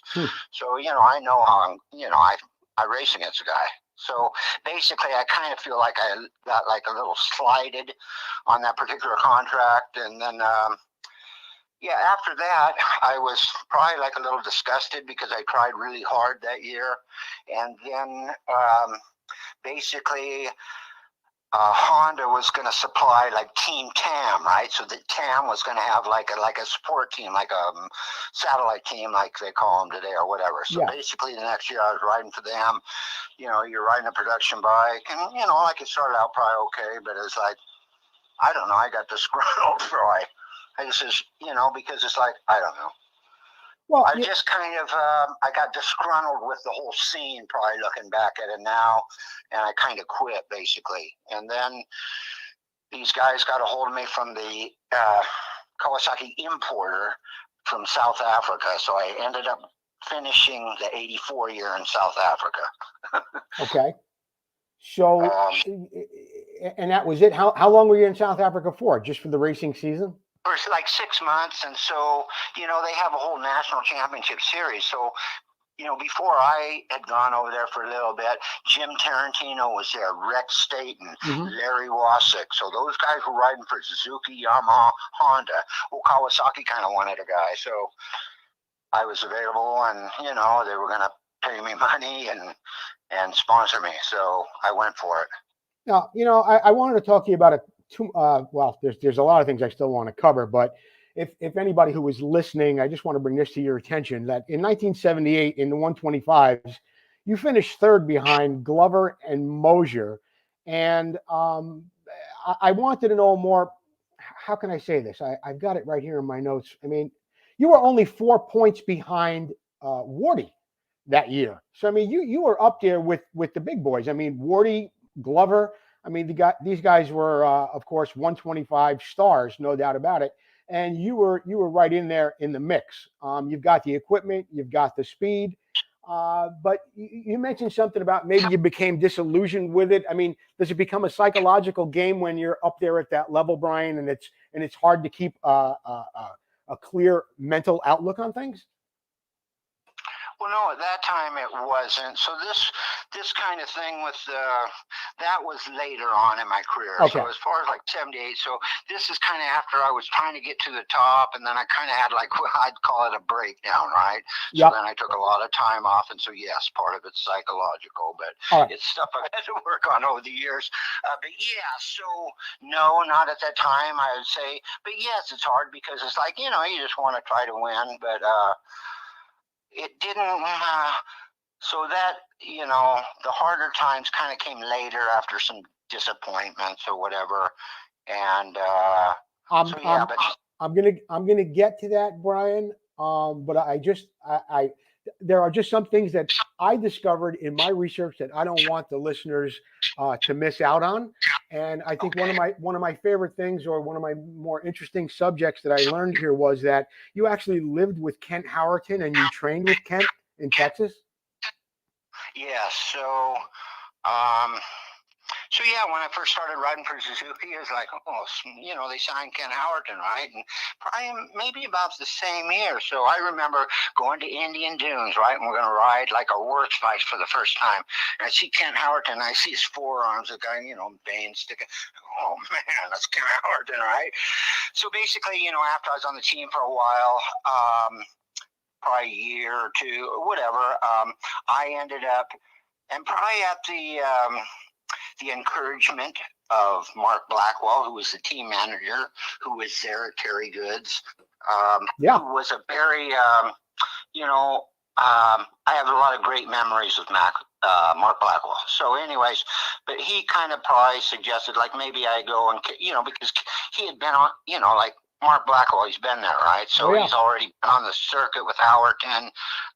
[SPEAKER 2] so I know how I race against a guy. So basically, I kind of feel like I got like a little slided on that particular contract. And then, after that, I was probably like a little disgusted because I tried really hard that year. And then basically, Honda was going to supply like Team TAM, right? So the TAM was going to have like a support team, like a satellite team, like they call them today or whatever. So basically the next year I was riding for them. You're riding a production bike, and like it started out probably okay, but it's like, I don't know, I got disgruntled probably. I just, because it's like, I don't know. Well, I just kind of, I got disgruntled with the whole scene, probably looking back at it now, and I kind of quit, basically. And then these guys got a hold of me from the Kawasaki importer from South Africa, so I ended up finishing the 84 year in South Africa.
[SPEAKER 1] Okay. So And that was it. How long were you in South Africa for? Just for the racing season?
[SPEAKER 2] For like 6 months, and so they have a whole national championship series. So before I had gone over there for a little bit, Jim Tarantino was there, Rex Staten, Larry Wasik. So those guys were riding for Suzuki, Yamaha, Honda. Well, Kawasaki kind of wanted a guy, so I was available, and they were going to pay me money and sponsor me, so I went for it.
[SPEAKER 1] Now, I wanted to talk to you about it. Well, there's a lot of things I still want to cover, but if anybody who was listening, I just want to bring this to your attention that in 1978 in the 125s, you finished third behind Glover and Mosier, and I wanted to know more. How can I say this? I've got it right here in my notes. I mean, you were only 4 points behind Wardy that year, so I mean, you were up there with the big boys. I mean, Wardy, Glover. I mean, these guys were, of course, 125 stars, no doubt about it. And you were right in there in the mix. You've got the equipment, you've got the speed, but you mentioned something about maybe you became disillusioned with it. I mean, does it become a psychological game when you're up there at that level, Brian, and it's hard to keep a clear mental outlook on things?
[SPEAKER 2] Well, no, at that time it wasn't. So this kind of thing with that was later on in my career.
[SPEAKER 1] Okay.
[SPEAKER 2] So as far as like 78, so this is kind of after I was trying to get to the top, and then I kind of had like, well, I'd call it a breakdown, right?
[SPEAKER 1] Yep.
[SPEAKER 2] So then I took a lot of time off, and so yes, part of it's psychological, but It's stuff I've had to work on over the years. But yeah, so no, not at that time, I would say. But yes, it's hard because it's like, you just want to try to win, but it didn't, so that, the harder times kind of came later after some disappointments or whatever. And
[SPEAKER 1] I'm gonna get to that, Brian. But there are just some things that I discovered in my research that I don't want the listeners to miss out on. And I think one of my favorite things, or one of my more interesting subjects that I learned here, was that you actually lived with Kent Howerton and you trained with Kent in Texas.
[SPEAKER 2] Yeah. So yeah, when I first started riding for Suzuki, it was like, they signed Kent Howerton, right? And probably maybe about the same year. So I remember going to Indian Dunes, right? And we're going to ride like a Worth bike for the first time. And I see Kent Howerton, and I see his forearms, the guy, veins sticking. Oh man, that's Kent Howerton, right? So basically, after I was on the team for a while, probably a year or two or whatever, I ended up, and probably at the encouragement of Mark Blackwell, who was the team manager, who was there at Terry Goods, who was a very, I have a lot of great memories with Mark Blackwell. So anyways, but he kind of probably suggested, like, maybe I go and, because he had been on, like Mark Blackwell, he's been there, right? So he's already been on the circuit with Howerton.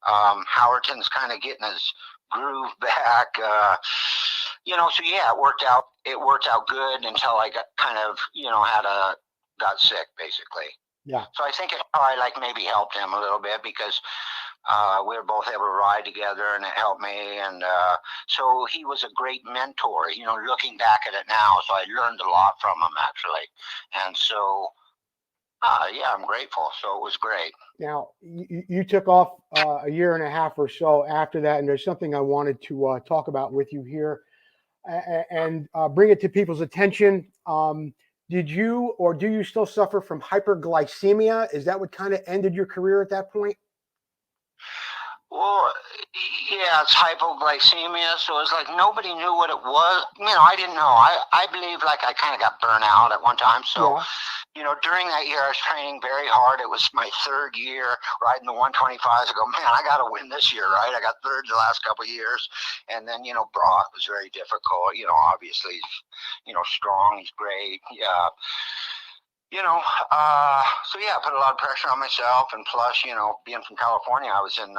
[SPEAKER 2] Howerton's kind of getting his groove back, so yeah, it worked out good until I got kind of, got sick basically.
[SPEAKER 1] Yeah.
[SPEAKER 2] So I think it probably like maybe helped him a little bit because we were both able to ride together, and it helped me. And so he was a great mentor, looking back at it now. So I learned a lot from him actually. And so, yeah, I'm grateful. So it was great.
[SPEAKER 1] Now, you took off a year and a half or so after that, and there's something I wanted to talk about with you here and bring it to people's attention. Did you, or do you still suffer from hyperglycemia? Is that what kind of ended your career at that point?
[SPEAKER 2] Well, yeah, it's hypoglycemia. So it's like nobody knew what it was. I didn't know. I believe like I kind of got burnt out at one time. So, during that year, I was training very hard. It was my third year riding the 125s. I go, man, I got to win this year, right? I got third the last couple of years. And then, Brock was very difficult. Obviously, strong. He's great. Yeah. So yeah, I put a lot of pressure on myself, and plus, being from California, I was in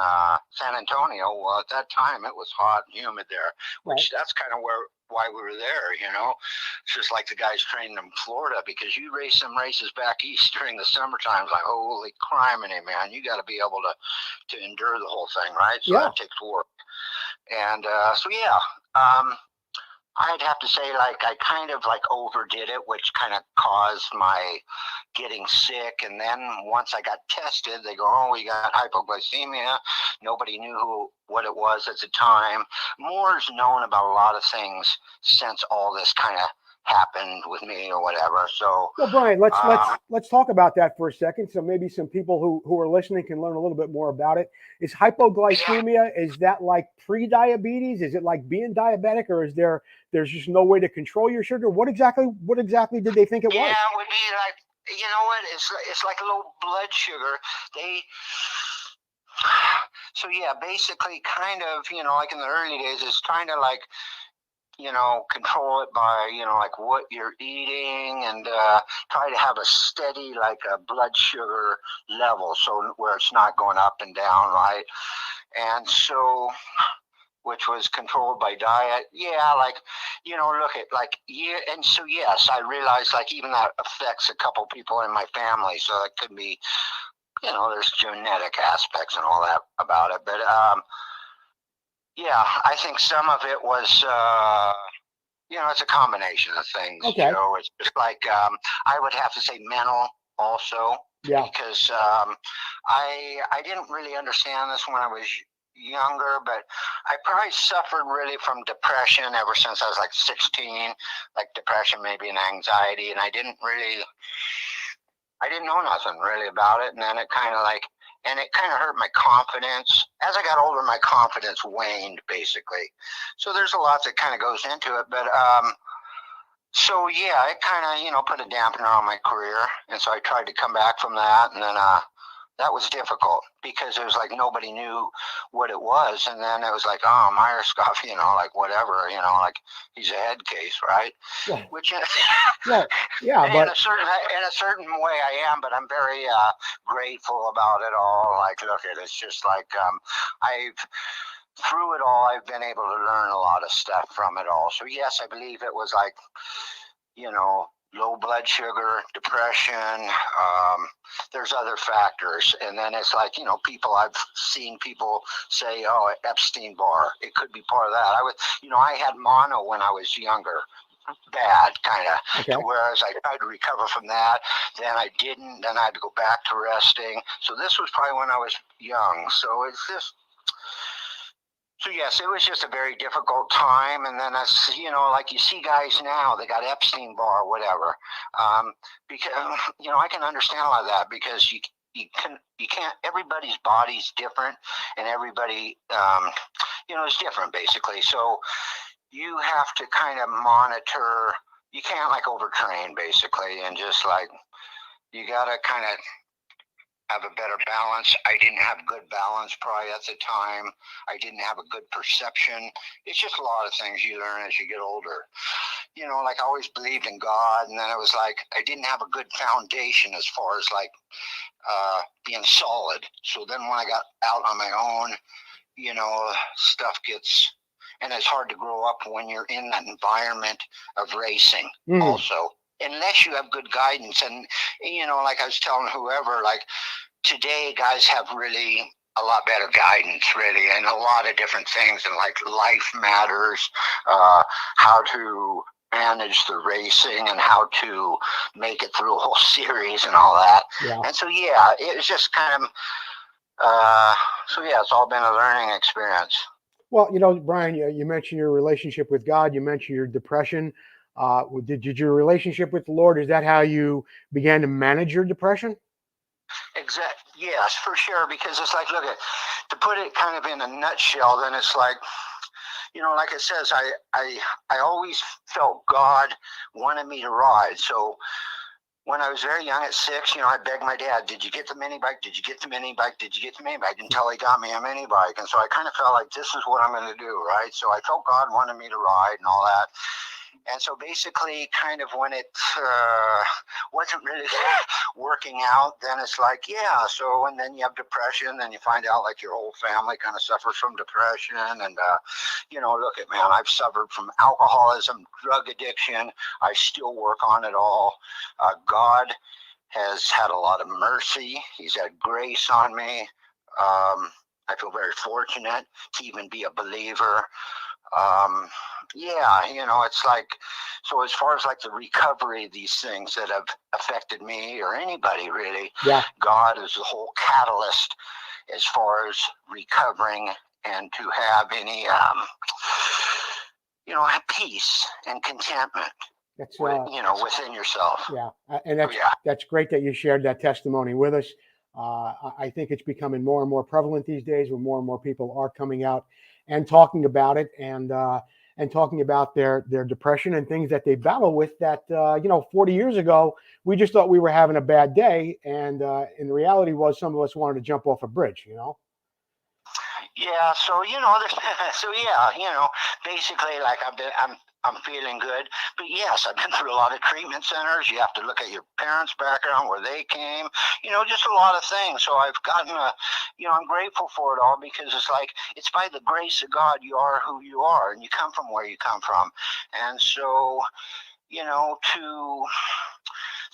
[SPEAKER 2] San Antonio. Well, at that time, it was hot and humid there, which that's kind of why we were there. It's just like the guys training in Florida, because you race some races back east during the summertime. It's like, holy criminy, man, you got to be able to endure the whole thing, right? So that takes work. And so yeah. I'd have to say, like, I kind of like overdid it, which kind of caused my getting sick. And then once I got tested, they go, "Oh, we got hypoglycemia." Nobody knew what it was at the time. More's known about a lot of things since all this kind of happened with me or whatever. So,
[SPEAKER 1] well, Brian, let's talk about that for a second. So maybe some people who are listening can learn a little bit more about it. Is hypoglycemia, is that like pre-diabetes? Is it like being diabetic, or is there's just no way to control your sugar? What exactly did they think it was?
[SPEAKER 2] Yeah, it would be like, you know what? It's like low blood sugar. So yeah, basically, kind of, like in the early days, it's trying to like, control it by, like what you're eating, and try to have a steady, like a blood sugar level, so where it's not going up and down, right? And so, which was controlled by diet. Yeah, like, look at like, yeah. And so, yes, I realized like even that affects a couple people in my family. So it could be, there's genetic aspects and all that about it. But yeah, I think some of it was, it's a combination of things.
[SPEAKER 1] Okay.
[SPEAKER 2] It's just like, I would have to say mental also.
[SPEAKER 1] Yeah.
[SPEAKER 2] Because I didn't really understand this when I was younger, but I probably suffered really from depression ever since I was like 16, like depression, maybe, and anxiety. And I didn't know nothing really about it. And then it kind of hurt my confidence. As I got older, my confidence waned, basically. So there's a lot that kind of goes into it. But so yeah, it kind of, put a dampener on my career. And so I tried to come back from that. And then that was difficult because it was like nobody knew what it was. And then it was like, oh, Myerscough, like whatever, like he's a head case, right?
[SPEAKER 1] Well,
[SPEAKER 2] which
[SPEAKER 1] well, yeah,
[SPEAKER 2] in a certain way I am, but I'm very grateful about it all. Like, look, it's just like through it all, I've been able to learn a lot of stuff from it all. So yes, I believe it was like, low blood sugar, depression. There's other factors, and then it's like, I've seen people say, "Oh, Epstein-Barr." It could be part of that. I had mono when I was younger. Bad, kind of.
[SPEAKER 1] Okay.
[SPEAKER 2] Whereas I tried to recover from that, then I didn't. Then I had to go back to resting. So this was probably when I was young. So it's just. So yes, it was just a very difficult time, and then like you see guys now, they got Epstein-Barr, whatever. Because I can understand a lot of that because you can't. Everybody's body's different, and everybody is different basically. So you have to kind of monitor. You can't like overtrain basically, and just like you gotta kind of have a better balance. I didn't have good balance probably at the time. I didn't have a good perception. It's just a lot of things you learn as you get older. Like I always believed in God, and then it was like I didn't have a good foundation as far as like being solid. So then when I got out on my own, stuff gets, and it's hard to grow up when you're in that environment of racing also. Unless you have good guidance. And, like I was telling whoever, like today guys have really a lot better guidance, really, and a lot of different things. And like life matters, how to manage the racing and how to make it through a whole series and all that.
[SPEAKER 1] Yeah.
[SPEAKER 2] And so, yeah, it was just kind of, it's all been a learning experience.
[SPEAKER 1] Well, Brian, you mentioned your relationship with God. You mentioned your depression. Did your relationship with the Lord, is that how you began to manage your depression?
[SPEAKER 2] Yes, for sure. Because it's like, look, to put it kind of in a nutshell, then it's like, like it says, I always felt God wanted me to ride. So when I was very young at 6, I begged my dad, "Did you get the mini bike? Did you get the mini bike? Did you get the mini bike?" Until he got me a mini bike. And so I kind of felt like this is what I'm going to do, right? So I felt God wanted me to ride and all that. And so basically, kind of when it wasn't really working out, then it's like, yeah. So, and then you have depression, and you find out like your whole family kind of suffers from depression. And, look at, man, I've suffered from alcoholism, drug addiction. I still work on it all. God has had a lot of mercy. He's had grace on me. I feel very fortunate to even be a believer. it's like, so as far as like the recovery of these things that have affected me or anybody really, God is the whole catalyst as far as recovering and to have any, peace and contentment.
[SPEAKER 1] That's
[SPEAKER 2] within yourself.
[SPEAKER 1] Yeah, and that's great that you shared that testimony with us. I think it's becoming more and more prevalent these days, where more and more people are coming out and talking about it, and talking about their depression and things that they battle with. That 40 years ago, we just thought we were having a bad day, and in reality, was some of us wanted to jump off a bridge.
[SPEAKER 2] Yeah, so basically, like I'm feeling good, but yes, I've been through a lot of treatment centers. You have to look at your parents' background, where they came, just a lot of things. So I've gotten I'm grateful for it all, because it's like, it's by the grace of God you are who you are, and you come from where you come from, and so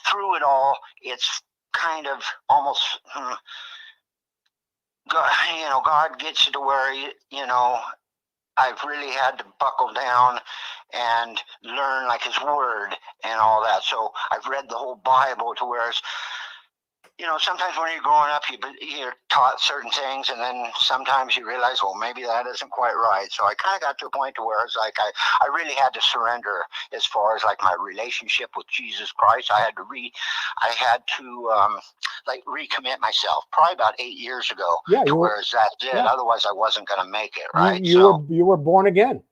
[SPEAKER 2] through it all, it's kind of almost. God gets you to where, I've really had to buckle down and learn like his word and all that. So I've read the whole Bible to where it's, sometimes when you're growing up, you're taught certain things, and then sometimes you realize, well, maybe that isn't quite right. So I kind of got to a point to where it's like I really had to surrender as far as like my relationship with Jesus Christ. I had to recommit myself probably about 8 years ago.
[SPEAKER 1] Yeah,
[SPEAKER 2] whereas that's it. Yeah. Otherwise, I wasn't going to make it. Right.
[SPEAKER 1] You were born again.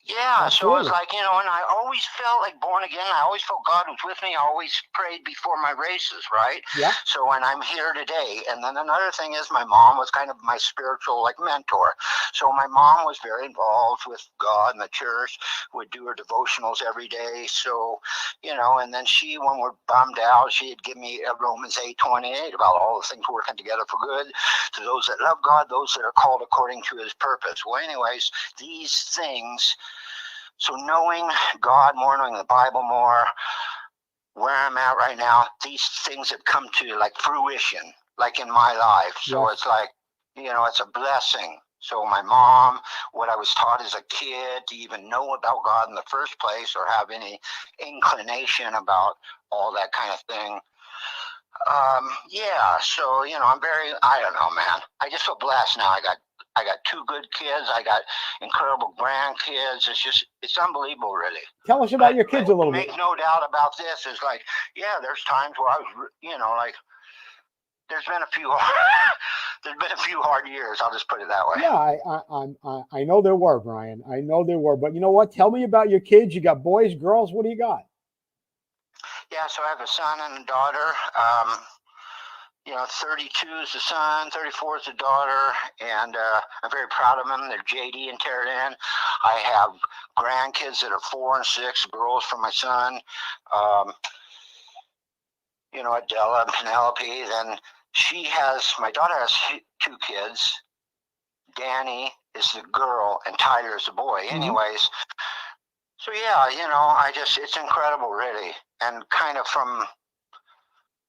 [SPEAKER 2] Yeah, Absolutely. So it's like, and I always felt like born again. I always felt God was with me. I always prayed before my races, right?
[SPEAKER 1] Yeah.
[SPEAKER 2] So when I'm here today, and then another thing is my mom was kind of my spiritual like mentor. So my mom was very involved with God and the church, would do her devotionals every day. So, and then when we're bummed out, she'd give me a Romans 8:28 about all the things working together for good to those that love God, those that are called according to his purpose. Well, anyways, these things. So knowing God more, knowing the Bible more, where I'm at right now, these things have come to like fruition, like in my life. So It's like, it's a blessing. So my mom, what I was taught as a kid, to even know about God in the first place or have any inclination about all that kind of thing. So, I don't know, man. I just feel blessed now. I got 2 good kids. I got incredible grandkids. It's unbelievable, really.
[SPEAKER 1] Tell us about your kids a little bit.
[SPEAKER 2] Make no doubt about this. Is like, there's times where I was, there's been a few hard years. I'll just put it that way.
[SPEAKER 1] Yeah, I know there were, Brian. I know there were. But you know what? Tell me about your kids. You got boys, girls. What do you got?
[SPEAKER 2] Yeah, so I have a son and a daughter. 32 is the son, 34 is the daughter, and I'm very proud of them. They're JD and Terran. I have grandkids that are 4 and 6, girls for my son. Adela and Penelope. Then my daughter has 2 kids. Danny is the girl, and Tyler is the boy. Mm-hmm. Anyways, so it's incredible, really, and kind of from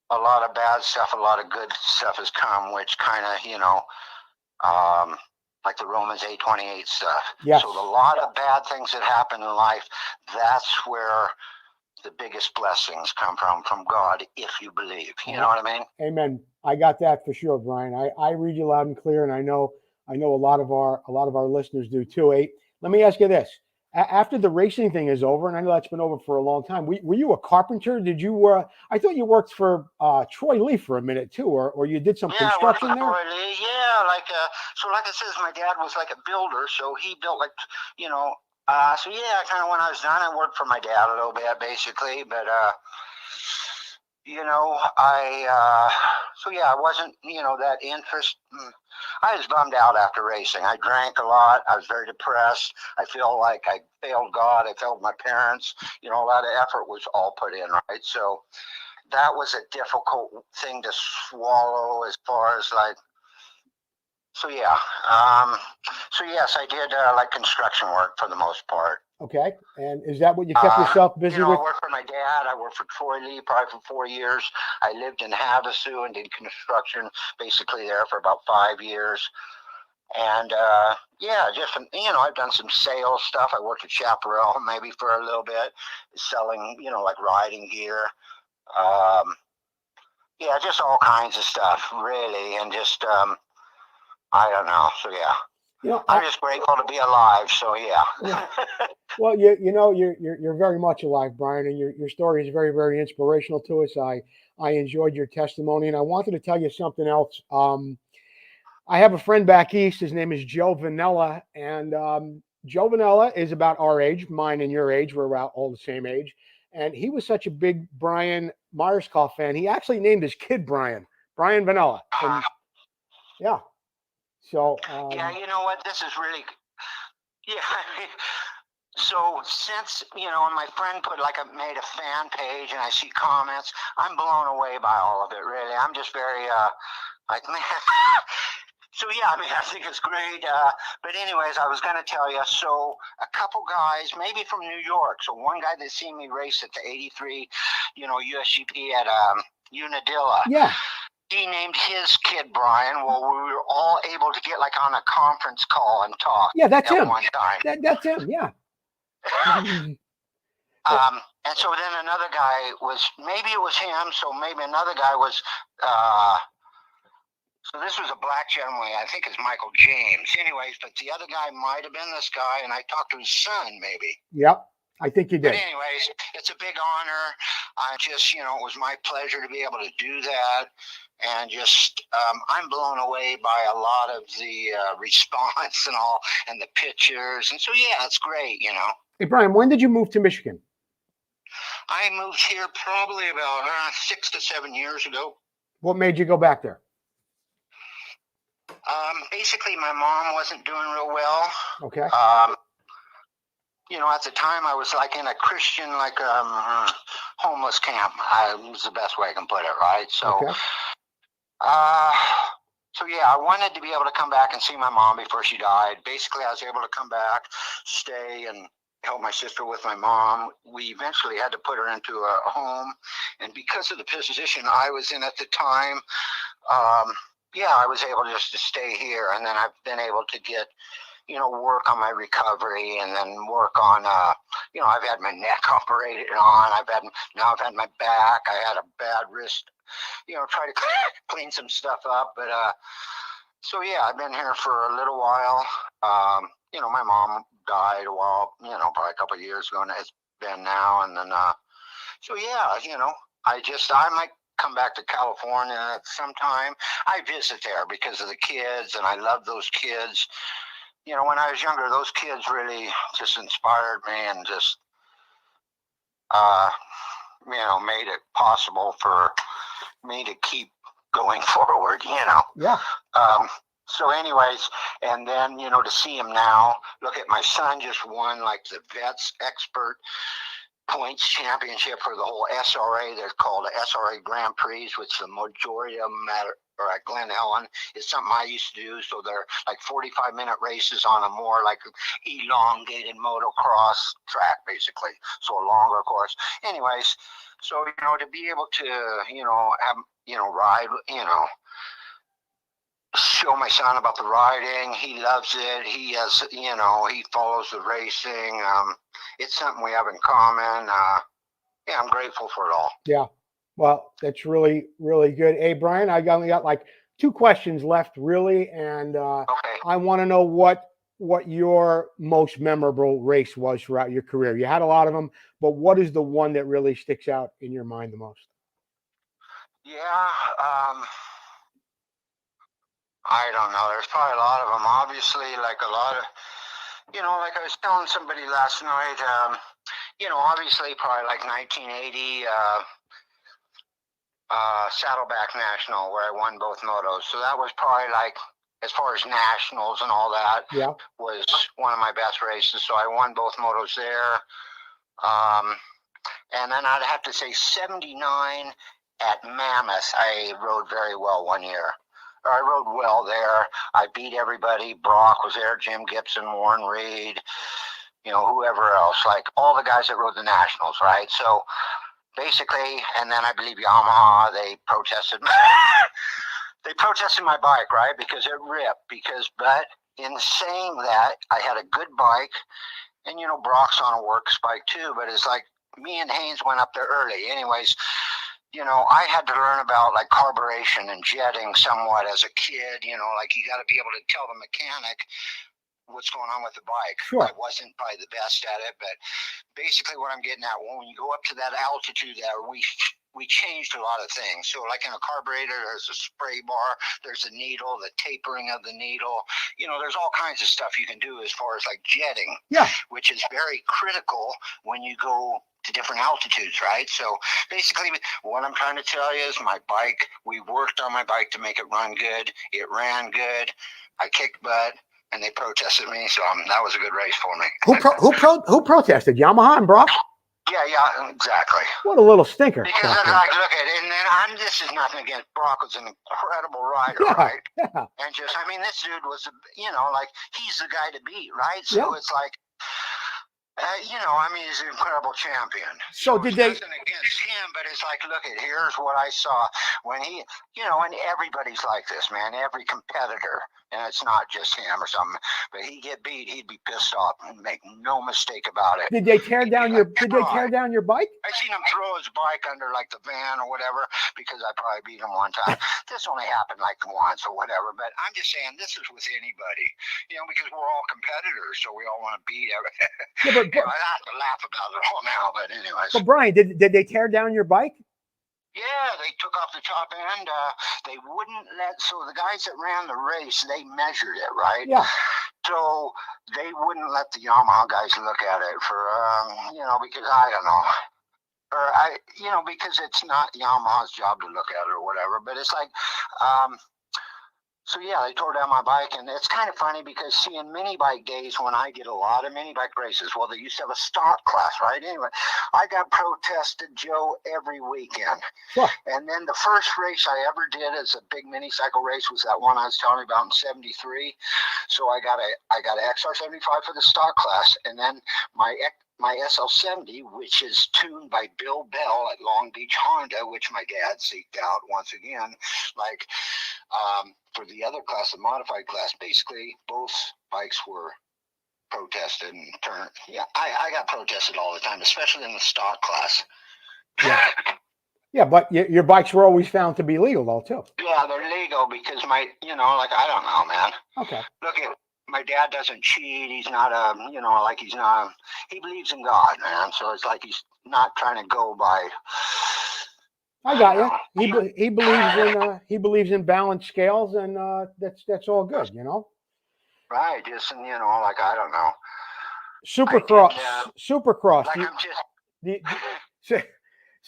[SPEAKER 2] a lot of bad stuff, a lot of good stuff has come, which kind of, like the Romans 8:28 stuff.
[SPEAKER 1] Yes.
[SPEAKER 2] So a lot of bad things that happen in life, that's where the biggest blessings come from God, if you believe. You know what I mean?
[SPEAKER 1] Amen. I got that for sure, Brian. I read you loud and clear, and I know a lot of our listeners do too. Let me ask you this. After the racing thing is over, and I know that's been over for a long time, were you a carpenter? Did you? I thought you worked for Troy Lee for a minute too, or you did some construction there.
[SPEAKER 2] Troy Lee, yeah. Like I said, my dad was like a builder, so he built like kind of when I was done, I worked for my dad a little bit, basically, but I wasn't that interest. I was bummed out after racing. I drank a lot. I was very depressed. I feel like I failed God. I failed my parents. A lot of effort was all put in, right? So that was a difficult thing to swallow as far as like, yes, I did like construction work for the most part.
[SPEAKER 1] Okay. And is that what you kept yourself busy with?
[SPEAKER 2] I worked for my dad. I worked for Troy Lee probably for 4 years. I lived in Havasu and did construction basically there for about 5 years. And just, I've done some sales stuff. I worked at Chaparral maybe for a little bit, selling, like riding gear. Just all kinds of stuff, really. And just, I don't know. So, yeah. I'm just grateful to be alive. So, yeah.
[SPEAKER 1] Well, you're very much alive, Brian, and your story is very, very inspirational to us. I enjoyed your testimony, and I wanted to tell you something else. I have a friend back east. His name is Joe Vanella, and Joe Vanella is about our age, mine and your age. We're about all the same age. And he was such a big Brian Myerscough fan. He actually named his kid Brian Vanella. And, yeah. So.
[SPEAKER 2] Yeah, you know what? This is really. Yeah. So since, and my friend made a fan page and I see comments, I'm blown away by all of it, really. I'm just very, man. So, yeah, I think it's great. But anyways, I was going to tell you, so a couple guys, maybe from New York. So one guy that seen me race at the 83, USGP at Unadilla.
[SPEAKER 1] Yeah.
[SPEAKER 2] He named his kid Brian. Well, we were all able to get on a conference call and talk.
[SPEAKER 1] Yeah, that's him.
[SPEAKER 2] One time.
[SPEAKER 1] That's him, yeah.
[SPEAKER 2] And so then another guy maybe it was him, so maybe another guy was, so this was a black gentleman, I think it's Michael James. Anyways, but the other guy might have been this guy, and I talked to his son, maybe.
[SPEAKER 1] Yep, I think you did.
[SPEAKER 2] But anyways, it's a big honor. I just, it was my pleasure to be able to do that. And just, I'm blown away by a lot of the response and all, and the pictures. And so, yeah, it's great,
[SPEAKER 1] Hey, Brian, when did you move to Michigan?
[SPEAKER 2] I moved here probably about 6 to 7 years ago.
[SPEAKER 1] What made you go back there?
[SPEAKER 2] Basically, my mom wasn't doing real well.
[SPEAKER 1] Okay.
[SPEAKER 2] At the time, I was in a Christian, homeless camp. Was the best way I can put it, right? So,
[SPEAKER 1] okay.
[SPEAKER 2] I wanted to be able to come back and see my mom before she died. Basically, I was able to come back, stay, and help my sister with my mom. We eventually had to put her into a home, and because of the position I was in at the time, I was able just to stay here, and then I've been able to get, work on my recovery, and then work on, I've had my neck operated on. I've had my back. I had a bad wrist. Try to clean some stuff up, but I've been here for a little while. My mom died a while, probably a couple of years ago, and it's been now, and then I might come back to California at some time. I visit there because of the kids, and I love those kids. When I was younger, those kids really just inspired me and just, made it possible for me to keep going forward,
[SPEAKER 1] Yeah.
[SPEAKER 2] So anyways, and then, to see him now, look at my son just won the Vets Expert Points Championship for the whole SRA. They're called the SRA Grand Prix, which the majority of them are at Glen Helen. It's something I used to do. So they're 45-minute races on a more elongated motocross track, basically. So a longer course. Anyways, so, to be able to, have, ride, show my son about the riding. He loves it. He has, he follows the racing. It's something we have in common. I'm grateful for it all.
[SPEAKER 1] Yeah. Well, that's really, really good. Hey, Brian, I only got 2 questions left, really. And
[SPEAKER 2] okay.
[SPEAKER 1] I want to know what your most memorable race was throughout your career. You had a lot of them, but what is the one that really sticks out in your mind the most?
[SPEAKER 2] Yeah. I don't know. There's probably a lot of them. Obviously, a lot of, I was telling somebody last night, obviously probably 1980 Saddleback National, where I won both motos. So that was probably as far as nationals and all that, was one of my best races. So I won both motos there. And then I'd have to say 79 at Mammoth, I rode very well one year. I rode well there. I beat everybody. Brock was there, Jim Gibson, Warren Reed, whoever else, all the guys that rode the nationals, right? So basically, and then I believe Yamaha, they protested. They protested my bike, right? Because it ripped. But in saying that, I had a good bike, and Brock's on a works bike too. But it's like me and Haynes went up there early. Anyways, I had to learn about like carburation and jetting somewhat as a kid. Like you got to be able to tell the mechanic what's going on with the bike.
[SPEAKER 1] Sure.
[SPEAKER 2] I wasn't probably the best at it, but basically what I'm getting at, when you go up to that altitude there, we changed a lot of things. So like in a carburetor, there's a spray bar, there's a needle, the tapering of the needle. There's all kinds of stuff you can do as far as like jetting, which is very critical when you go to different altitudes, right? So basically what I'm trying to tell you is my bike, we worked on my bike to make it run good. It ran good. I kicked butt. And they protested me, so that was a good race for me.
[SPEAKER 1] Who protested? Yamaha and Brock?
[SPEAKER 2] Yeah, exactly.
[SPEAKER 1] What a little stinker.
[SPEAKER 2] Because like, look at it, and then this is nothing against Brock. Was an incredible rider, right?
[SPEAKER 1] Yeah.
[SPEAKER 2] And this dude was, like he's the guy to beat, right? So it's like, he's an incredible champion.
[SPEAKER 1] So did they?
[SPEAKER 2] Nothing against him, but it's like, look at, here's what I saw when he, and everybody's like this, man. Every competitor, and it's not just him or something, but he'd get beat, he'd be pissed off, and make no mistake about it.
[SPEAKER 1] Did they tear down your? Did they tear down your bike?
[SPEAKER 2] I seen him throw his bike under like the van or whatever because I probably beat him one time. This only happened like once or whatever, but I'm just saying this is with anybody, because we're all competitors, so we all want to beat everybody. I have to laugh about it all now, but anyways.
[SPEAKER 1] But Brian, did they tear down your bike?
[SPEAKER 2] Yeah, they took off the top end. They wouldn't so the guys that ran the race, they measured it, right?
[SPEAKER 1] Yeah.
[SPEAKER 2] So they wouldn't let the Yamaha guys look at it for, because I don't know. Or because it's not Yamaha's job to look at it or whatever, but it's like, so yeah, they tore down my bike, and it's kind of funny because in mini bike days when I did a lot of mini bike races, well, they used to have a stock class, right? Anyway, I got protested, Joe, every weekend.
[SPEAKER 1] Sure.
[SPEAKER 2] And then the first race I ever did as a big mini cycle race was that one I was telling you about in '73. So I got a XR75 for the stock class, and then my SL70, which is tuned by Bill Bell at Long Beach Honda, which my dad seeked out once again, for the other class, the modified class. Basically, both bikes were protested and turned. Yeah, I got protested all the time, especially in the stock class.
[SPEAKER 1] Yeah. Yeah, but your bikes were always found to be legal, though, too.
[SPEAKER 2] Yeah, they're legal because I don't know, man.
[SPEAKER 1] Okay.
[SPEAKER 2] Look at. My dad doesn't cheat. He's not he believes in God, man. So it's like he's not trying to go by.
[SPEAKER 1] I got you. He believes in balanced scales, and that's all good,
[SPEAKER 2] Right. Just, I don't know.
[SPEAKER 1] Supercross.
[SPEAKER 2] Like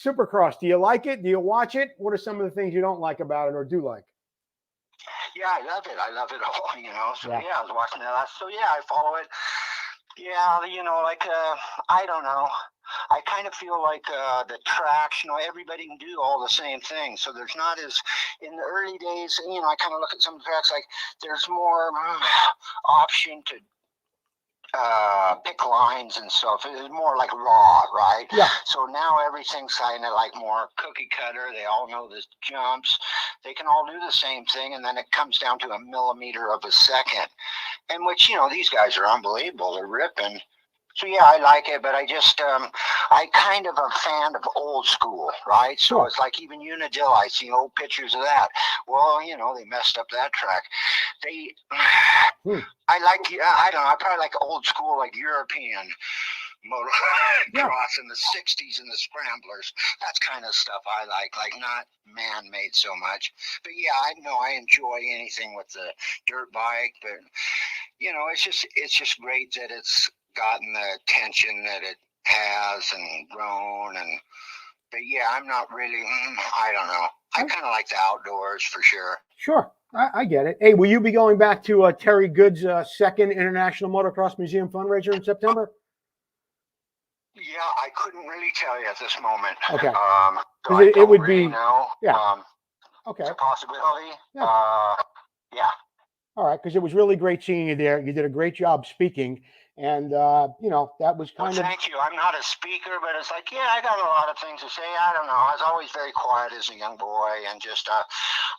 [SPEAKER 1] Supercross. Do you like it? Do you watch it? What are some of the things you don't like about it or do like?
[SPEAKER 2] Yeah, I love it. I love it all, So, yeah, I was watching that. So, yeah, I follow it. Yeah, I don't know. I kind of feel like the tracks, everybody can do all the same things. So there's not as, in the early days, I kind of look at some of the tracks, like there's more option to pick lines and stuff. It's more like raw, right?
[SPEAKER 1] Yeah.
[SPEAKER 2] So now everything's kind of like more cookie cutter. They all know the jumps. They can all do the same thing, and then it comes down to a millimeter of a second. And which, these guys are unbelievable. They're ripping. So yeah, I like it, but I just, I kind of a fan of old school, right? So it's like even Unadilla, I see old pictures of that. Well, they messed up that track. I like, I don't know, I probably like old school, like European motocross in the 60s and the scramblers. That's kind of stuff I like not man-made so much. But yeah, I know I enjoy anything with the dirt bike, but it's just great that it's gotten the attention that it has and grown. But yeah, I'm not really, I don't know. I kind of like the outdoors for sure.
[SPEAKER 1] Sure. I get it. Hey, will you be going back to Terry Good's second International Motocross Museum fundraiser in September?
[SPEAKER 2] Yeah, I couldn't really tell you at this moment.
[SPEAKER 1] Okay.
[SPEAKER 2] So
[SPEAKER 1] it would
[SPEAKER 2] really
[SPEAKER 1] be.
[SPEAKER 2] know.
[SPEAKER 1] Yeah. Okay.
[SPEAKER 2] It's a possibility.
[SPEAKER 1] Yeah.
[SPEAKER 2] Yeah.
[SPEAKER 1] All right, because it was really great seeing you there. You did a great job speaking, And, that was kind of.
[SPEAKER 2] Thank you. I'm not a speaker, but it's like, yeah, I got a lot of things to say. I don't know. I was always very quiet as a young boy, and just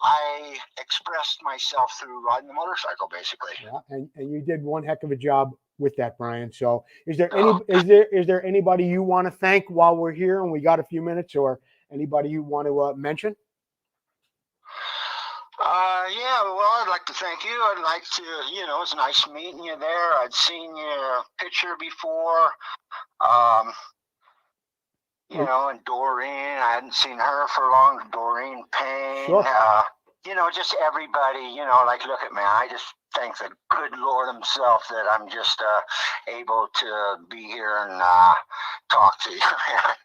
[SPEAKER 2] I expressed myself through riding the motorcycle, basically.
[SPEAKER 1] Yeah, and you did one heck of a job with that, Brian. So is there anybody you want to thank while we're here and we got a few minutes, or anybody you want to mention?
[SPEAKER 2] Yeah, well, I'd like to thank you. I'd like to, it's nice meeting you there. I'd seen your picture before. And Doreen, I hadn't seen her for long. Doreen Payne.
[SPEAKER 1] Sure.
[SPEAKER 2] Just everybody, look at me. I just thank the good Lord himself that I'm just able to be here and talk to you.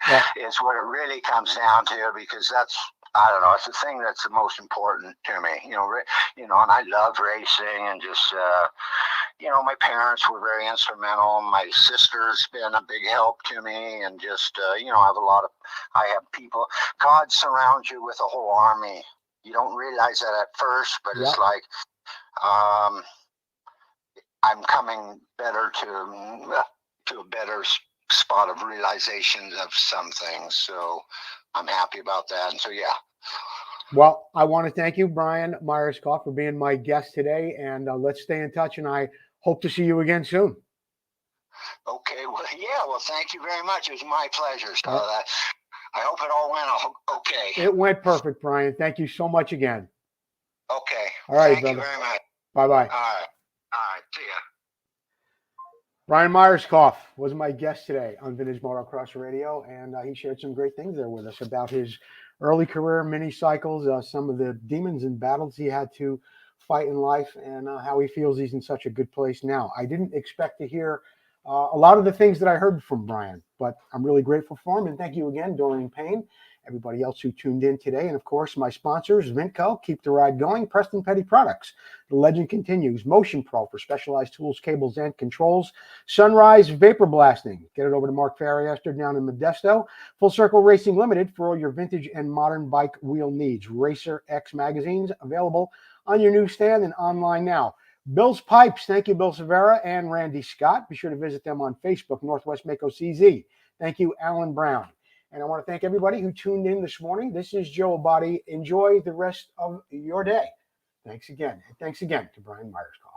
[SPEAKER 1] Yeah.
[SPEAKER 2] It's what it really comes down to, because that's, I don't know, it's the thing that's the most important to me, and I love racing, and just, my parents were very instrumental. My sister's been a big help to me, and just, I have people. God surrounds you with a whole army. You don't realize that at first, but It's like, I'm coming better to a better spot of realization of some things. So I'm happy about that. And so, yeah.
[SPEAKER 1] Well, I want to thank you, Brian Myerscough, for being my guest today. And let's stay in touch. And I hope to see you again soon.
[SPEAKER 2] Okay. Well, yeah. Well, thank you very much. It was my pleasure. So I hope it all went okay.
[SPEAKER 1] It went perfect, Brian. Thank you so much again.
[SPEAKER 2] Okay.
[SPEAKER 1] All right,
[SPEAKER 2] Thank you very much.
[SPEAKER 1] Bye-bye.
[SPEAKER 2] All right. See ya.
[SPEAKER 1] Brian Myerscough was my guest today on Vintage Motocross Radio, and he shared some great things there with us about his early career mini cycles, some of the demons and battles he had to fight in life, and how he feels he's in such a good place now. I didn't expect to hear a lot of the things that I heard from Brian, but I'm really grateful for him. And thank you again, Doreen Payne, everybody else who tuned in today. And of course, my sponsors, Vintco, keep the ride going, Preston Petty Products, the legend continues, Motion Pro for specialized tools, cables, and controls, Sunrise Vapor Blasting. Get it over to Mark Farriester down in Modesto. Full Circle Racing Limited for all your vintage and modern bike wheel needs. Racer X magazines available on your newsstand and online now. Bill's Pipes, thank you, Bill Severa and Randy Scott. Be sure to visit them on Facebook, Northwest Mako CZ. Thank you, Alan Brown. And I want to thank everybody who tuned in this morning. This is Joe Abadi. Enjoy the rest of your day. Thanks again. And thanks again to Brian Myerscough.